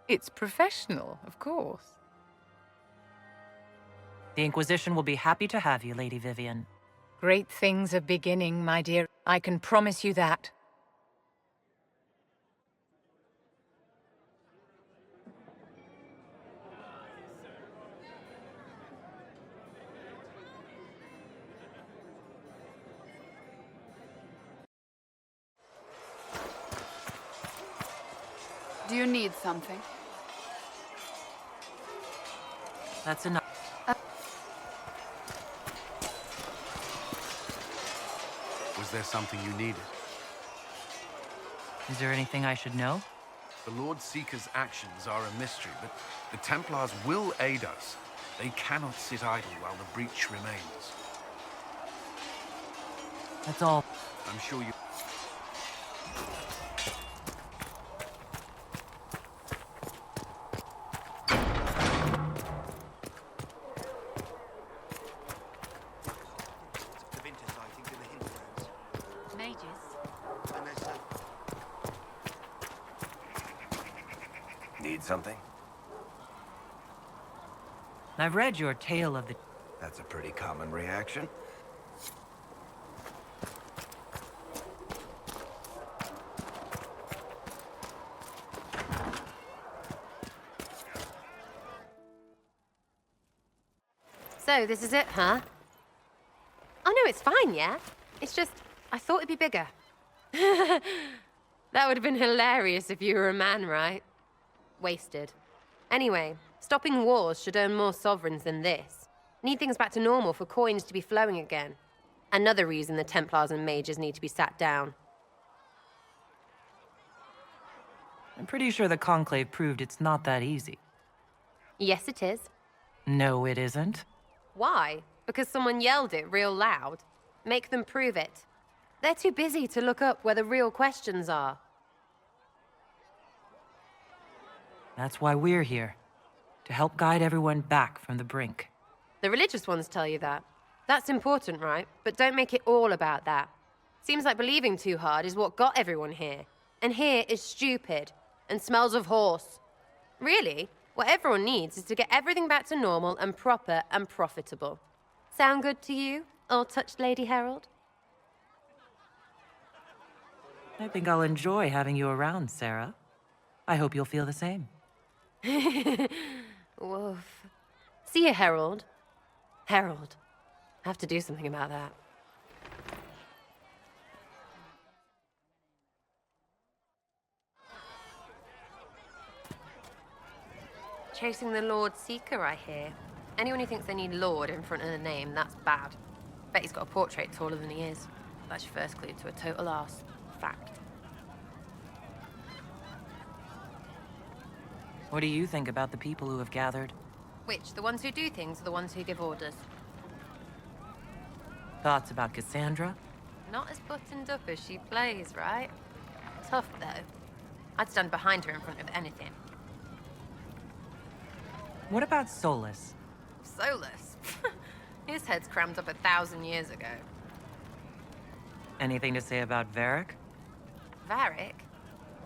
It's professional, of course. The Inquisition will be happy to have you, Lady Vivian. Great things are beginning, my dear. I can promise you that. Do you need something? That's enough. Was there something you needed? Is there anything I should know? The Lord Seeker's actions are a mystery, but the Templars will aid us. They cannot sit idle while the breach remains. That's all. I'm sure you... Need something? I've read your tale of the... That's a pretty common reaction. So, this is it, huh? Oh no, it's fine, yeah? It's just, I thought it'd be bigger. That would have been hilarious if you were a man, right? Wasted. Anyway, stopping wars should earn more sovereigns than this. Need things back to normal for coins to be flowing again. Another reason the Templars and mages need to be sat down. I'm pretty sure the Conclave proved it's not that easy. Yes, it is. No, it isn't. Why? Because someone yelled it real loud? Make them prove it. They're too busy to look up where the real questions are. That's why we're here. To help guide everyone back from the brink. The religious ones tell you that. That's important, right? But don't make it all about that. Seems like believing too hard is what got everyone here. And here is stupid. And smells of horse. Really, what everyone needs is to get everything back to normal and proper and profitable. Sound good to you, all-touched Lady Herald? I think I'll enjoy having you around, Sarah. I hope you'll feel the same. Woof. See you, Herald. Herald. I have to do something about that. Chasing the Lord Seeker, I hear. Anyone who thinks they need Lord in front of the name, that's bad. Bet he's got a portrait taller than he is. That's your first clue to a total arse. Fact. What do you think about the people who have gathered? Which, the ones who do things or the ones who give orders? Thoughts about Cassandra? Not as buttoned up as she plays, right? Tough, though. I'd stand behind her in front of anything. What about Solus? Solus? His head's crammed up 1,000 years ago. Anything to say about Varric? Varric?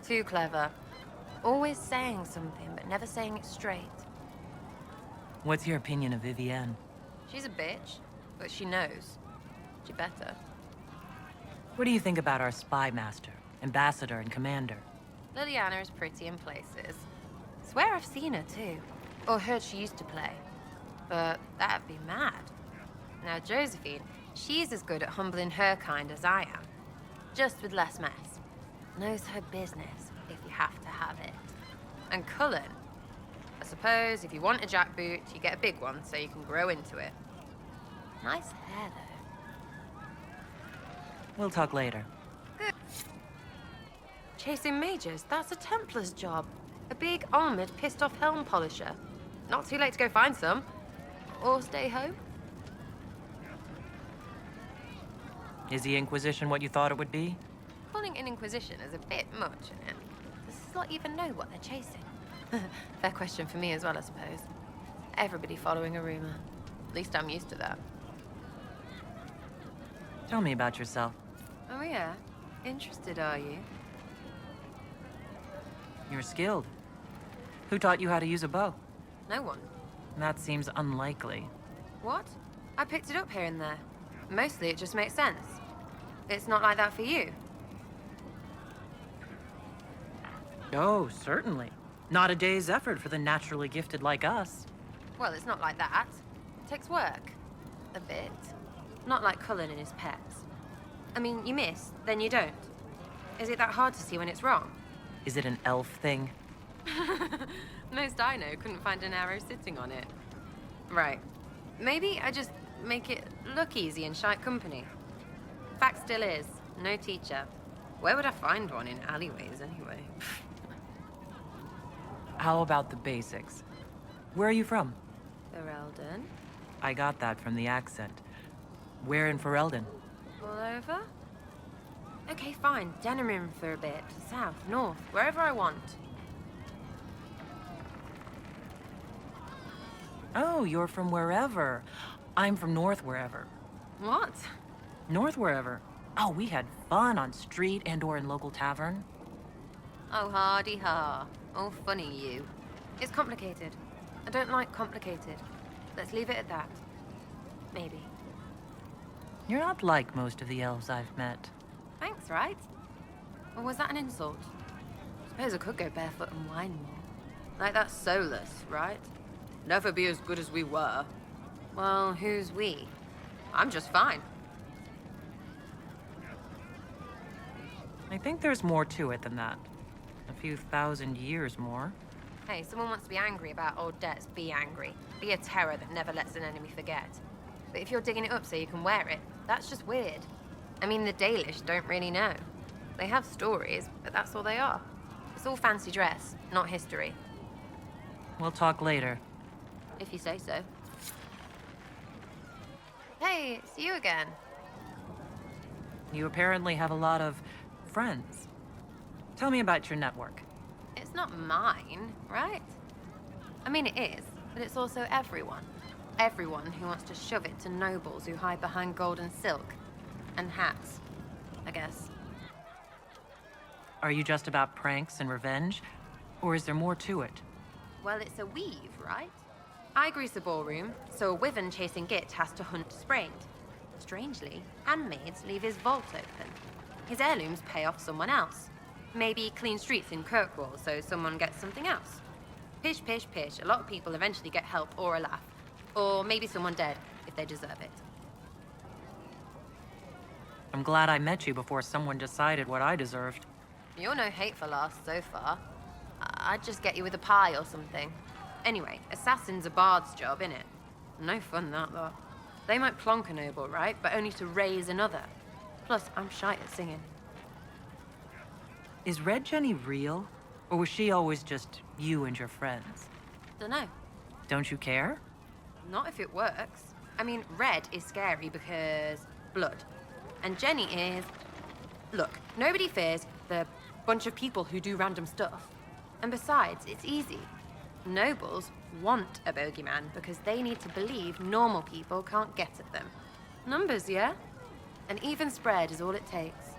Too clever. Always saying something, but never saying it straight. What's your opinion of Vivienne? She's a bitch, but she knows. She better. What do you think about our spy master, ambassador, and commander? Liliana is pretty in places. Swear I've seen her, too. Or heard she used to play. But that'd be mad. Now, Josephine, she's as good at humbling her kind as I am. Just with less mess. Knows her business, if you have to have it. And Cullen, I suppose if you want a jackboot, you get a big one so you can grow into it. Nice hair, though. We'll talk later. Good. Chasing mages, that's a Templar's job. A big, armored, pissed-off helm polisher. Not too late to go find some. Or stay home. Is the Inquisition what you thought it would be? Calling an Inquisition is a bit much, isn't it? Does this lot even know what they're chasing? Fair question for me as well, I suppose. Everybody following a rumor. At least I'm used to that. Tell me about yourself. Oh yeah? Interested, are you? You're skilled. Who taught you how to use a bow? No one. That seems unlikely. What? I picked it up here and there. Mostly it just makes sense. It's not like that for you. Oh, certainly. Not a day's effort for the naturally gifted like us. Well, it's not like that. It takes work. A bit. Not like Cullen and his pets. I mean, you miss, then you don't. Is it that hard to see when it's wrong? Is it an elf thing? Most I know couldn't find an arrow sitting on it. Right. Maybe I just make it look easy in shite company. Fact still is, no teacher. Where would I find one in alleyways anyway? How about the basics? Where are you from? Ferelden? I got that from the accent. Where in Ferelden? All over? Okay, fine. Denerim for a bit. South, north, wherever I want. Oh, you're from wherever. I'm from north wherever. What? North wherever. Oh, we had fun on street and or in local tavern. Oh, hardy ha. Oh, funny you. It's complicated. I don't like complicated. Let's leave it at that. Maybe. You're not like most of the elves I've met. Thanks, right? Or was that an insult? Suppose I could go barefoot and whine more. Like that Solus, right? Never be as good as we were. Well, who's we? I'm just fine. I think there's more to it than that. A few thousand years more. Hey, someone wants to be angry about old debts, be angry. Be a terror that never lets an enemy forget. But if you're digging it up so you can wear it, that's just weird. I mean, the Dalish don't really know. They have stories, but that's all they are. It's all fancy dress, not history. We'll talk later. If you say so. Hey, it's you again. You apparently have a lot of friends. Tell me about your network. It's not mine, right? I mean, it is, but it's also everyone. Everyone who wants to shove it to nobles who hide behind gold and silk. And hats, I guess. Are you just about pranks and revenge? Or is there more to it? Well, it's a weave, right? I grease a ballroom, so a wyvern chasing Git has to hunt sprained. Strangely, handmaids leave his vault open. His heirlooms pay off someone else. Maybe clean streets in Kirkwall so someone gets something else. Pish, pish, pish. A lot of people eventually get help or a laugh. Or maybe someone dead, if they deserve it. I'm glad I met you before someone decided what I deserved. You're no hateful ass so far. I'd just get you with a pie or something. Anyway, assassin's a bard's job, innit? No fun that, though. They might plonk a noble, right? But only to raise another. Plus, I'm shite at singing. Is Red Jenny real? Or was she always just you and your friends? Dunno. Don't you care? Not if it works. I mean, Red is scary because blood. And Jenny is... Look, nobody fears the bunch of people who do random stuff. And besides, it's easy. Nobles want a bogeyman because they need to believe normal people can't get at them. Numbers, yeah? An even spread is all it takes.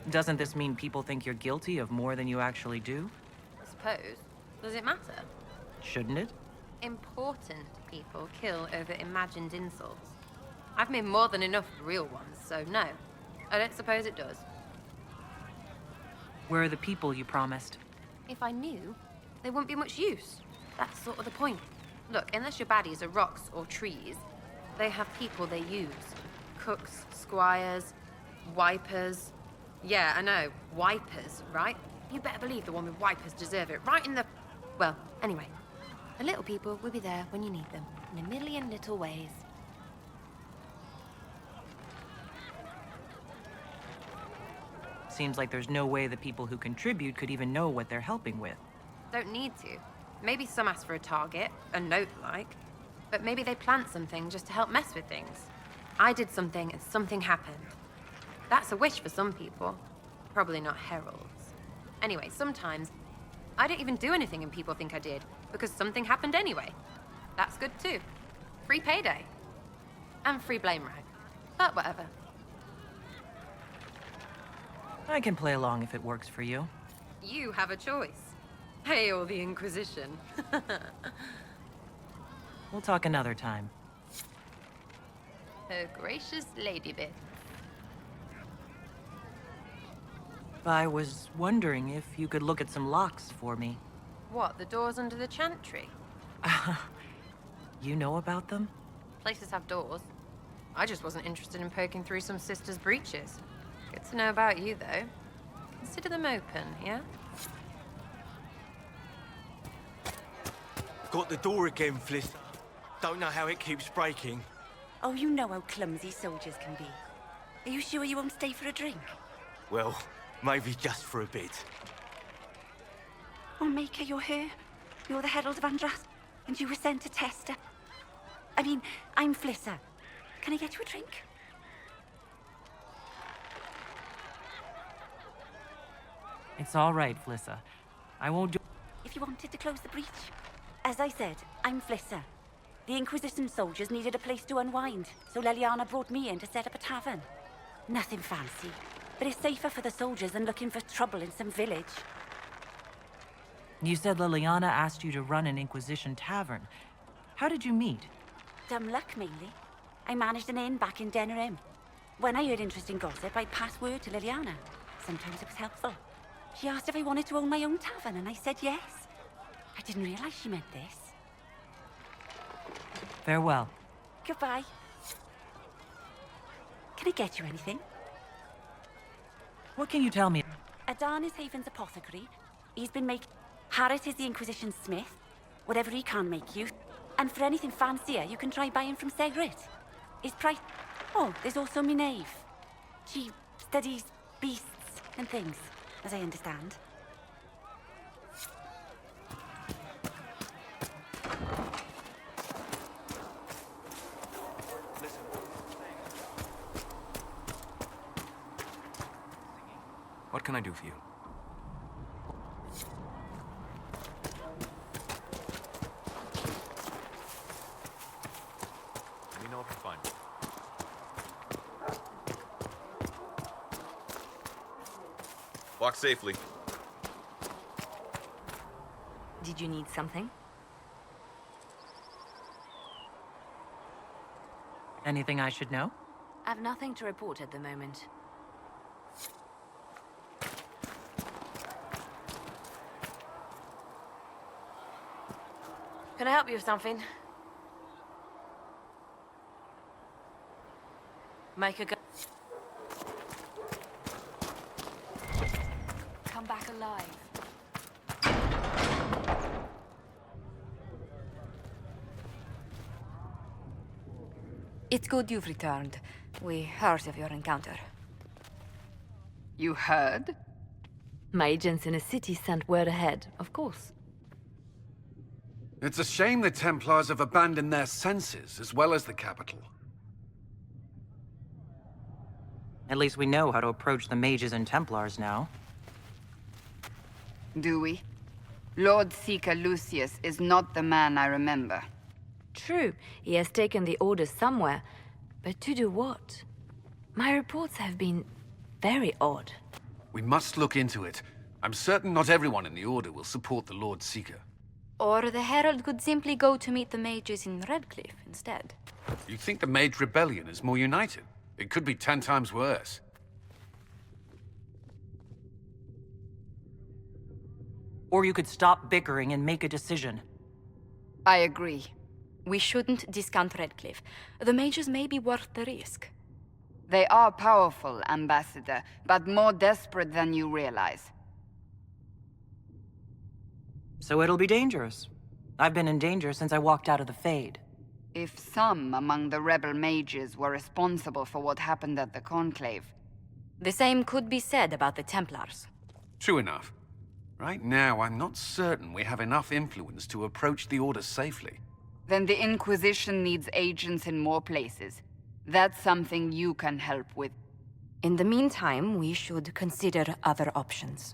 Doesn't this mean people think you're guilty of more than you actually do? I suppose. Does it matter? Shouldn't it? Important people kill over imagined insults. I've made more than enough real ones, so no. I don't suppose it does. Where are the people you promised? If I knew, they wouldn't be much use. That's sort of the point. Look, unless your baddies are rocks or trees, they have people they use. Cooks, squires, wipers. Yeah, I know, wipers, right? You better believe the one with wipers deserve it, right in the... Well, anyway. The little people will be there when you need them, in a million little ways. Seems like there's no way the people who contribute could even know what they're helping with. Don't need to. Maybe some ask for a target, a note like. But maybe they plant something just to help mess with things. I did something and something happened. That's a wish for some people. Probably not heralds. Anyway, sometimes I don't even do anything and people think I did, because something happened anyway. That's good too. Free payday. And free blame rag. But whatever. I can play along if it works for you. You have a choice. Hail the Inquisition. We'll talk another time. Her gracious lady bit. I was wondering if you could look at some locks for me. What, the doors under the chantry? You know about them? Places have doors. I just wasn't interested in poking through some sister's breeches. Good to know about you, though. Consider them open, yeah? Got the door again, Fliss. Don't know how it keeps breaking. Oh, you know how clumsy soldiers can be. Are you sure you won't stay for a drink? Well, maybe just for a bit. Oh, Maker, you're here. You're the Herald of Andras, and you were sent to test her. I mean, I'm Flissa. Can I get you a drink? It's all right, Flissa. I won't do... If you wanted to close the breach. As I said, I'm Flissa. The Inquisition soldiers needed a place to unwind, so Leliana brought me in to set up a tavern. Nothing fancy, but it's safer for the soldiers than looking for trouble in some village. You said Liliana asked you to run an Inquisition tavern. How did you meet? Dumb luck, mainly. I managed an inn back in Denerim. When I heard interesting gossip, I passed word to Liliana. Sometimes it was helpful. She asked if I wanted to own my own tavern, and I said yes. I didn't realize she meant this. Farewell. Goodbye. Can I get you anything? What can you tell me? Adan is Haven's apothecary. He's been making... Harrit is the Inquisition smith. Whatever he can make you. And for anything fancier, you can try buying from Segrit. His price... Oh, there's also Minave. She studies beasts and things, as I understand. What can I do for you? Let me know if you find it. Walk safely. Did you need something? Anything I should know? I've nothing to report at the moment. Can I help you with something? Make a go. Come back alive. It's good you've returned. We heard of your encounter. You heard? My agents in the city sent word ahead, of course. It's a shame the Templars have abandoned their senses, as well as the capital. At least we know how to approach the mages and Templars now. Do we? Lord Seeker Lucius is not the man I remember. True, he has taken the orders somewhere, but to do what? My reports have been very odd. We must look into it. I'm certain not everyone in the Order will support the Lord Seeker. Or the Herald could simply go to meet the mages in Redcliffe instead. You think the Mage Rebellion is more united? It could be 10 times worse. Or you could stop bickering and make a decision. I agree. We shouldn't discount Redcliffe. The mages may be worth the risk. They are powerful, Ambassador, but more desperate than you realize. So it'll be dangerous. I've been in danger since I walked out of the Fade. If some among the rebel mages were responsible for what happened at the Conclave... The same could be said about the Templars. True enough. Right now, I'm not certain we have enough influence to approach the Order safely. Then the Inquisition needs agents in more places. That's something you can help with. In the meantime, we should consider other options.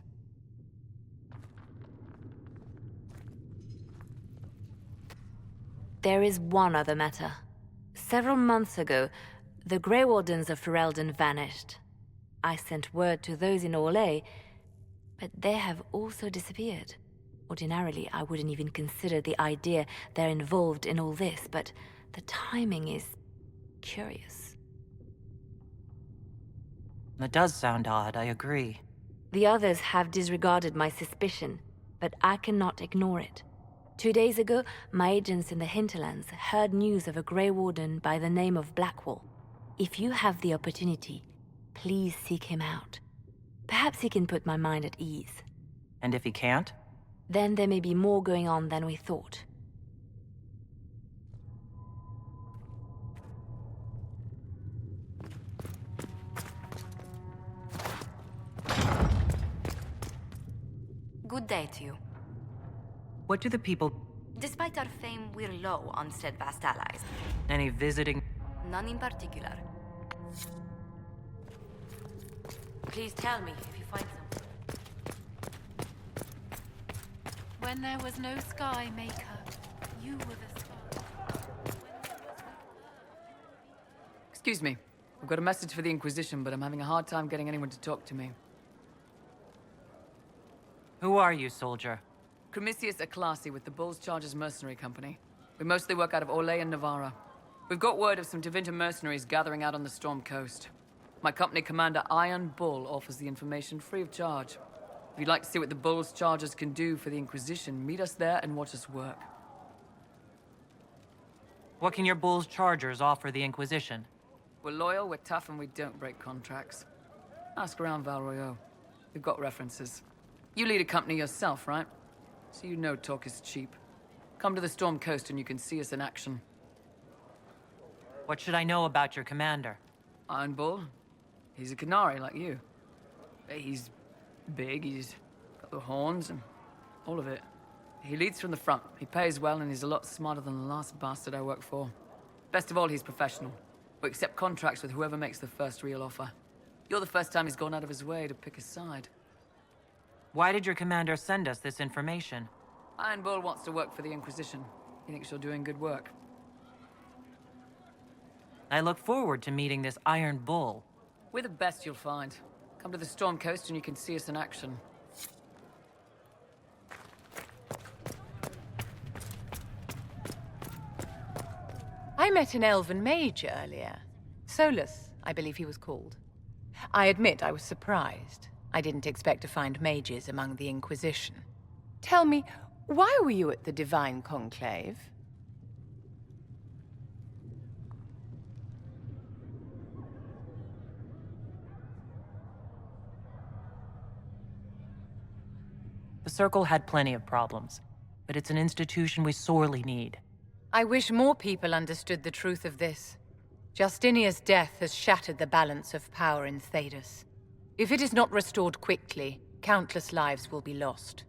There is one other matter. Several months ago, the Grey Wardens of Ferelden vanished. I sent word to those in Orlais, but they have also disappeared. Ordinarily, I wouldn't even consider the idea they're involved in all this, but the timing is curious. That does sound odd, I agree. The others have disregarded my suspicion, but I cannot ignore it. 2 days ago, my agents in the hinterlands heard news of a Grey Warden by the name of Blackwall. If you have the opportunity, please seek him out. Perhaps he can put my mind at ease. And if he can't? Then there may be more going on than we thought. Good day to you. What do the people... Despite our fame, we're low on steadfast allies. Any visiting... None in particular. Please tell me if you find something. When there was no sky maker, you were the sky. Excuse me. I've got a message for the Inquisition, but I'm having a hard time getting anyone to talk to me. Who are you, soldier? Cremisius Aclasi with the Bull's Chargers Mercenary Company. We mostly work out of Orlais and Navarra. We've got word of some Tevinter mercenaries gathering out on the Storm Coast. My company commander, Iron Bull, offers the information free of charge. If you'd like to see what the Bull's Chargers can do for the Inquisition, meet us there and watch us work. What can your Bull's Chargers offer the Inquisition? We're loyal, we're tough, and we don't break contracts. Ask around Val Royeaux. We've got references. You lead a company yourself, right? So you know talk is cheap. Come to the Storm Coast and you can see us in action. What should I know about your commander? Iron Bull. He's a Canary like you. He's big, he's got the horns and all of it. He leads from the front. He pays well and he's a lot smarter than the last bastard I worked for. Best of all, he's professional. We accept contracts with whoever makes the first real offer. You're the first time he's gone out of his way to pick a side. Why did your commander send us this information? Iron Bull wants to work for the Inquisition. He thinks you're doing good work. I look forward to meeting this Iron Bull. We're the best you'll find. Come to the Storm Coast and you can see us in action. I met an elven mage earlier. Solus, I believe he was called. I admit I was surprised. I didn't expect to find mages among the Inquisition. Tell me, why were you at the Divine Conclave? The Circle had plenty of problems, but it's an institution we sorely need. I wish more people understood the truth of this. Justinia's death has shattered the balance of power in Thedas. If it is not restored quickly, countless lives will be lost.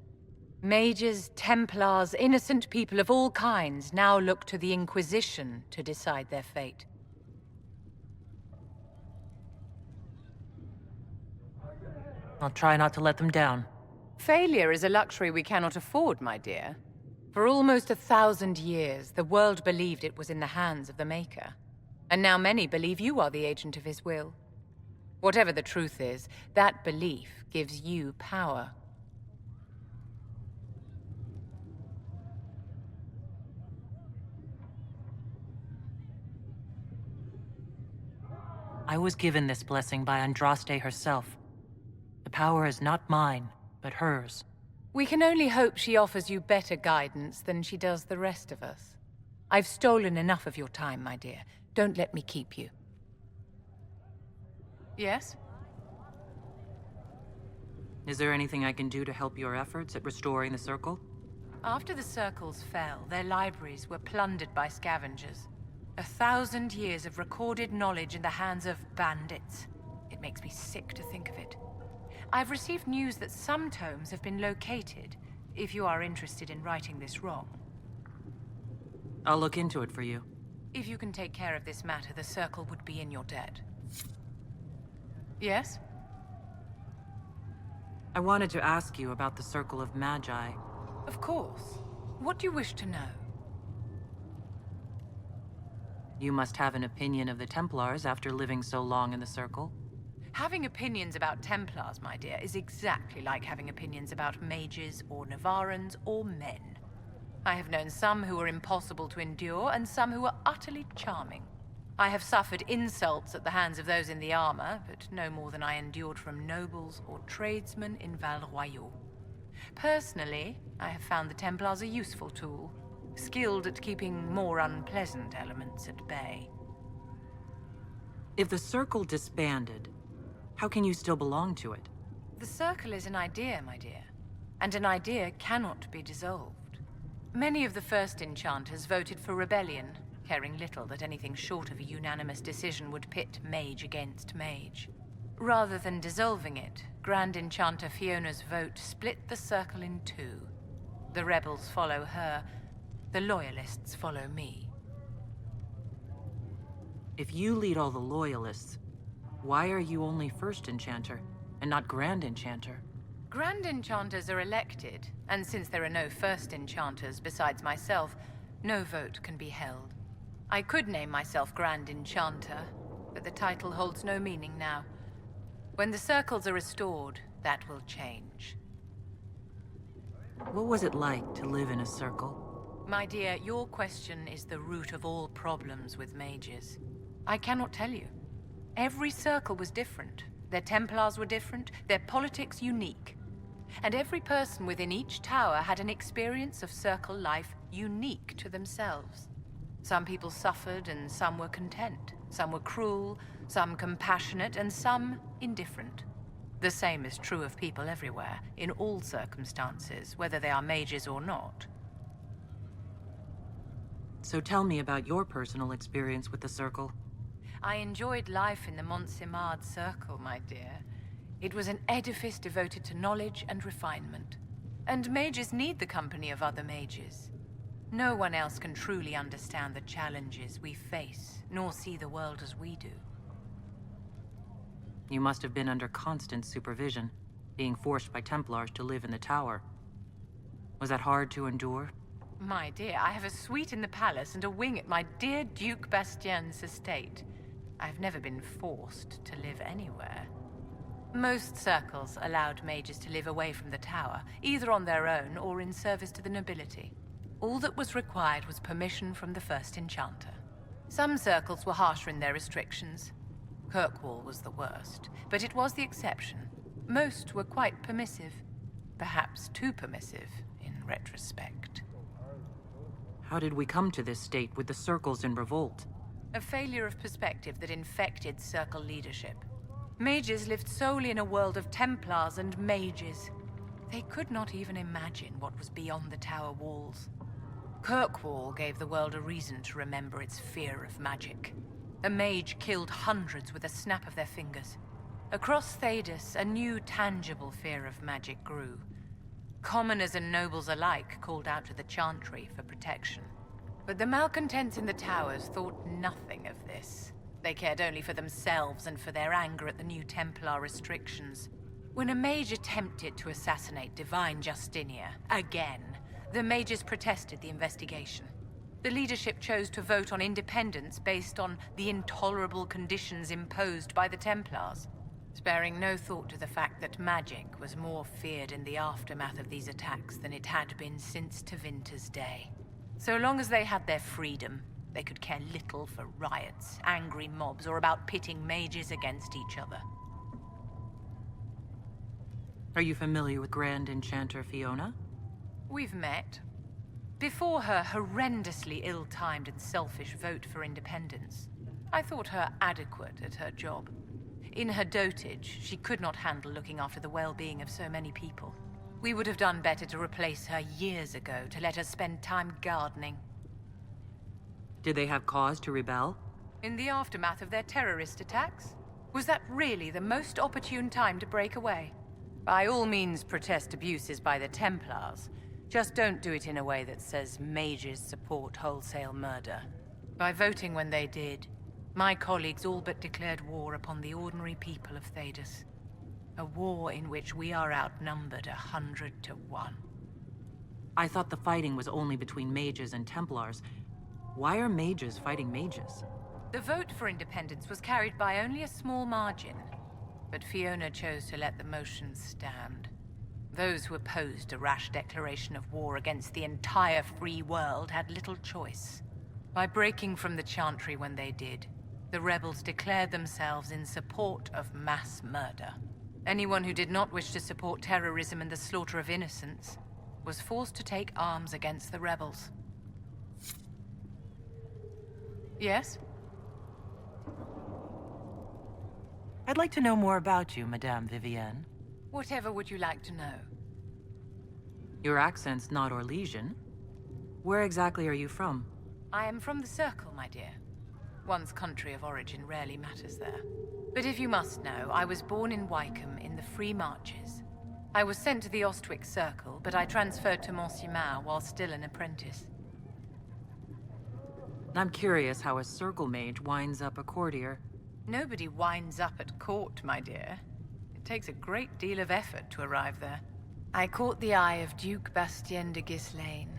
Mages, Templars, innocent people of all kinds now look to the Inquisition to decide their fate. I'll try not to let them down. Failure is a luxury we cannot afford, my dear. For almost 1,000 years, the world believed it was in the hands of the Maker. And now many believe you are the agent of his will. Whatever the truth is, that belief gives you power. I was given this blessing by Andraste herself. The power is not mine, but hers. We can only hope she offers you better guidance than she does the rest of us. I've stolen enough of your time, my dear. Don't let me keep you. Yes? Is there anything I can do to help your efforts at restoring the Circle? After the Circles fell, their libraries were plundered by scavengers. 1,000 years of recorded knowledge in the hands of bandits. It makes me sick to think of it. I've received news that some tomes have been located, if you are interested in righting this wrong. I'll look into it for you. If you can take care of this matter, the Circle would be in your debt. Yes? I wanted to ask you about the Circle of Magi. Of course. What do you wish to know? You must have an opinion of the Templars after living so long in the Circle. Having opinions about Templars, my dear, is exactly like having opinions about mages or Navarrans or men. I have known some who were impossible to endure and some who were utterly charming. I have suffered insults at the hands of those in the armor, but no more than I endured from nobles or tradesmen in Val Royaux. Personally, I have found the Templars a useful tool, skilled at keeping more unpleasant elements at bay. If the Circle disbanded, how can you still belong to it? The Circle is an idea, my dear, and an idea cannot be dissolved. Many of the first enchanters voted for rebellion, caring little that anything short of a unanimous decision would pit mage against mage. Rather than dissolving it, Grand Enchanter Fiona's vote split the Circle in two. The rebels follow her, the loyalists follow me. If you lead all the loyalists, why are you only First Enchanter and not Grand Enchanter? Grand Enchanters are elected, and since there are no First Enchanters besides myself, no vote can be held. I could name myself Grand Enchanter, but the title holds no meaning now. When the Circles are restored, that will change. What was it like to live in a Circle? My dear, your question is the root of all problems with mages. I cannot tell you. Every Circle was different. Their Templars were different, their politics unique. And every person within each tower had an experience of Circle life unique to themselves. Some people suffered and some were content. Some were cruel, some compassionate, and some indifferent. The same is true of people everywhere, in all circumstances, whether they are mages or not. So tell me about your personal experience with the Circle. I enjoyed life in the Montsimard Circle, my dear. It was an edifice devoted to knowledge and refinement. And mages need the company of other mages. No one else can truly understand the challenges we face, nor see the world as we do. You must have been under constant supervision, being forced by Templars to live in the tower. Was that hard to endure? My dear, I have a suite in the palace and a wing at my dear Duke Bastien's estate. I've never been forced to live anywhere. Most circles allowed mages to live away from the tower, either on their own or in service to the nobility. All that was required was permission from the first enchanter. Some circles were harsher in their restrictions. Kirkwall was the worst, but it was the exception. Most were quite permissive. Perhaps too permissive, in retrospect. How did we come to this state with the circles in revolt? A failure of perspective that infected circle leadership. Mages lived solely in a world of Templars and mages. They could not even imagine what was beyond the tower walls. Kirkwall gave the world a reason to remember its fear of magic. A mage killed hundreds with a snap of their fingers. Across Thedas, a new tangible fear of magic grew. Commoners and nobles alike called out to the Chantry for protection. But the malcontents in the towers thought nothing of this. They cared only for themselves and for their anger at the new Templar restrictions. When a mage attempted to assassinate Divine Justinia, again, the mages protested the investigation. The leadership chose to vote on independence based on the intolerable conditions imposed by the Templars, sparing no thought to the fact that magic was more feared in the aftermath of these attacks than it had been since Tevinter's day. So long as they had their freedom, they could care little for riots, angry mobs, or about pitting mages against each other. Are you familiar with Grand Enchanter Fiona? We've met. Before her horrendously ill-timed and selfish vote for independence, I thought her adequate at her job. In her dotage, she could not handle looking after the well-being of so many people. We would have done better to replace her years ago, to let her spend time gardening. Did they have cause to rebel? In the aftermath of their terrorist attacks? Was that really the most opportune time to break away? By all means, protest abuses by the Templars. Just don't do it in a way that says mages support wholesale murder. By voting when they did, my colleagues all but declared war upon the ordinary people of Thedas. A war in which we are outnumbered 100 to 1. I thought the fighting was only between mages and Templars. Why are mages fighting mages? The vote for independence was carried by only a small margin, but Fiona chose to let the motion stand. Those who opposed a rash declaration of war against the entire free world had little choice. By breaking from the Chantry when they did, the rebels declared themselves in support of mass murder. Anyone who did not wish to support terrorism and the slaughter of innocents was forced to take arms against the rebels. Yes? I'd like to know more about you, Madame Vivienne. Whatever would you like to know? Your accent's not Orlesian. Where exactly are you from? I am from the Circle, my dear. One's country of origin rarely matters there. But if you must know, I was born in Wycombe in the Free Marches. I was sent to the Ostwick Circle, but I transferred to Monsignat while still an apprentice. I'm curious how a circle mage winds up a courtier. Nobody winds up at court, my dear. It takes a great deal of effort to arrive there. I caught the eye of Duke Bastien de Ghislaine,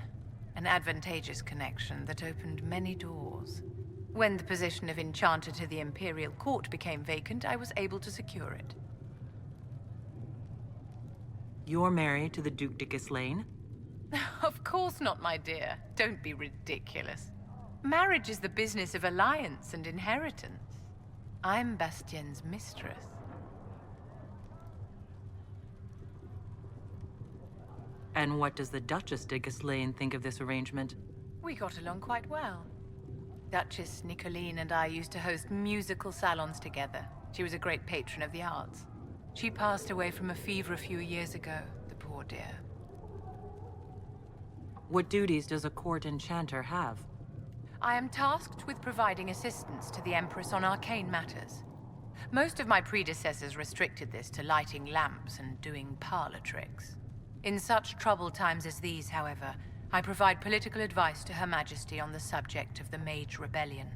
an advantageous connection that opened many doors. When the position of Enchanter to the Imperial Court became vacant, I was able to secure it. You're married to the Duke de Ghislaine? Of course not, my dear. Don't be ridiculous. Marriage is the business of alliance and inheritance. I'm Bastien's mistress. And what does the Duchess de Ghislaine think of this arrangement? We got along quite well. Duchess Nicoline and I used to host musical salons together. She was a great patron of the arts. She passed away from a fever a few years ago, the poor dear. What duties does a court enchanter have? I am tasked with providing assistance to the Empress on arcane matters. Most of my predecessors restricted this to lighting lamps and doing parlor tricks. In such troubled times as these, however, I provide political advice to Her Majesty on the subject of the Mage Rebellion.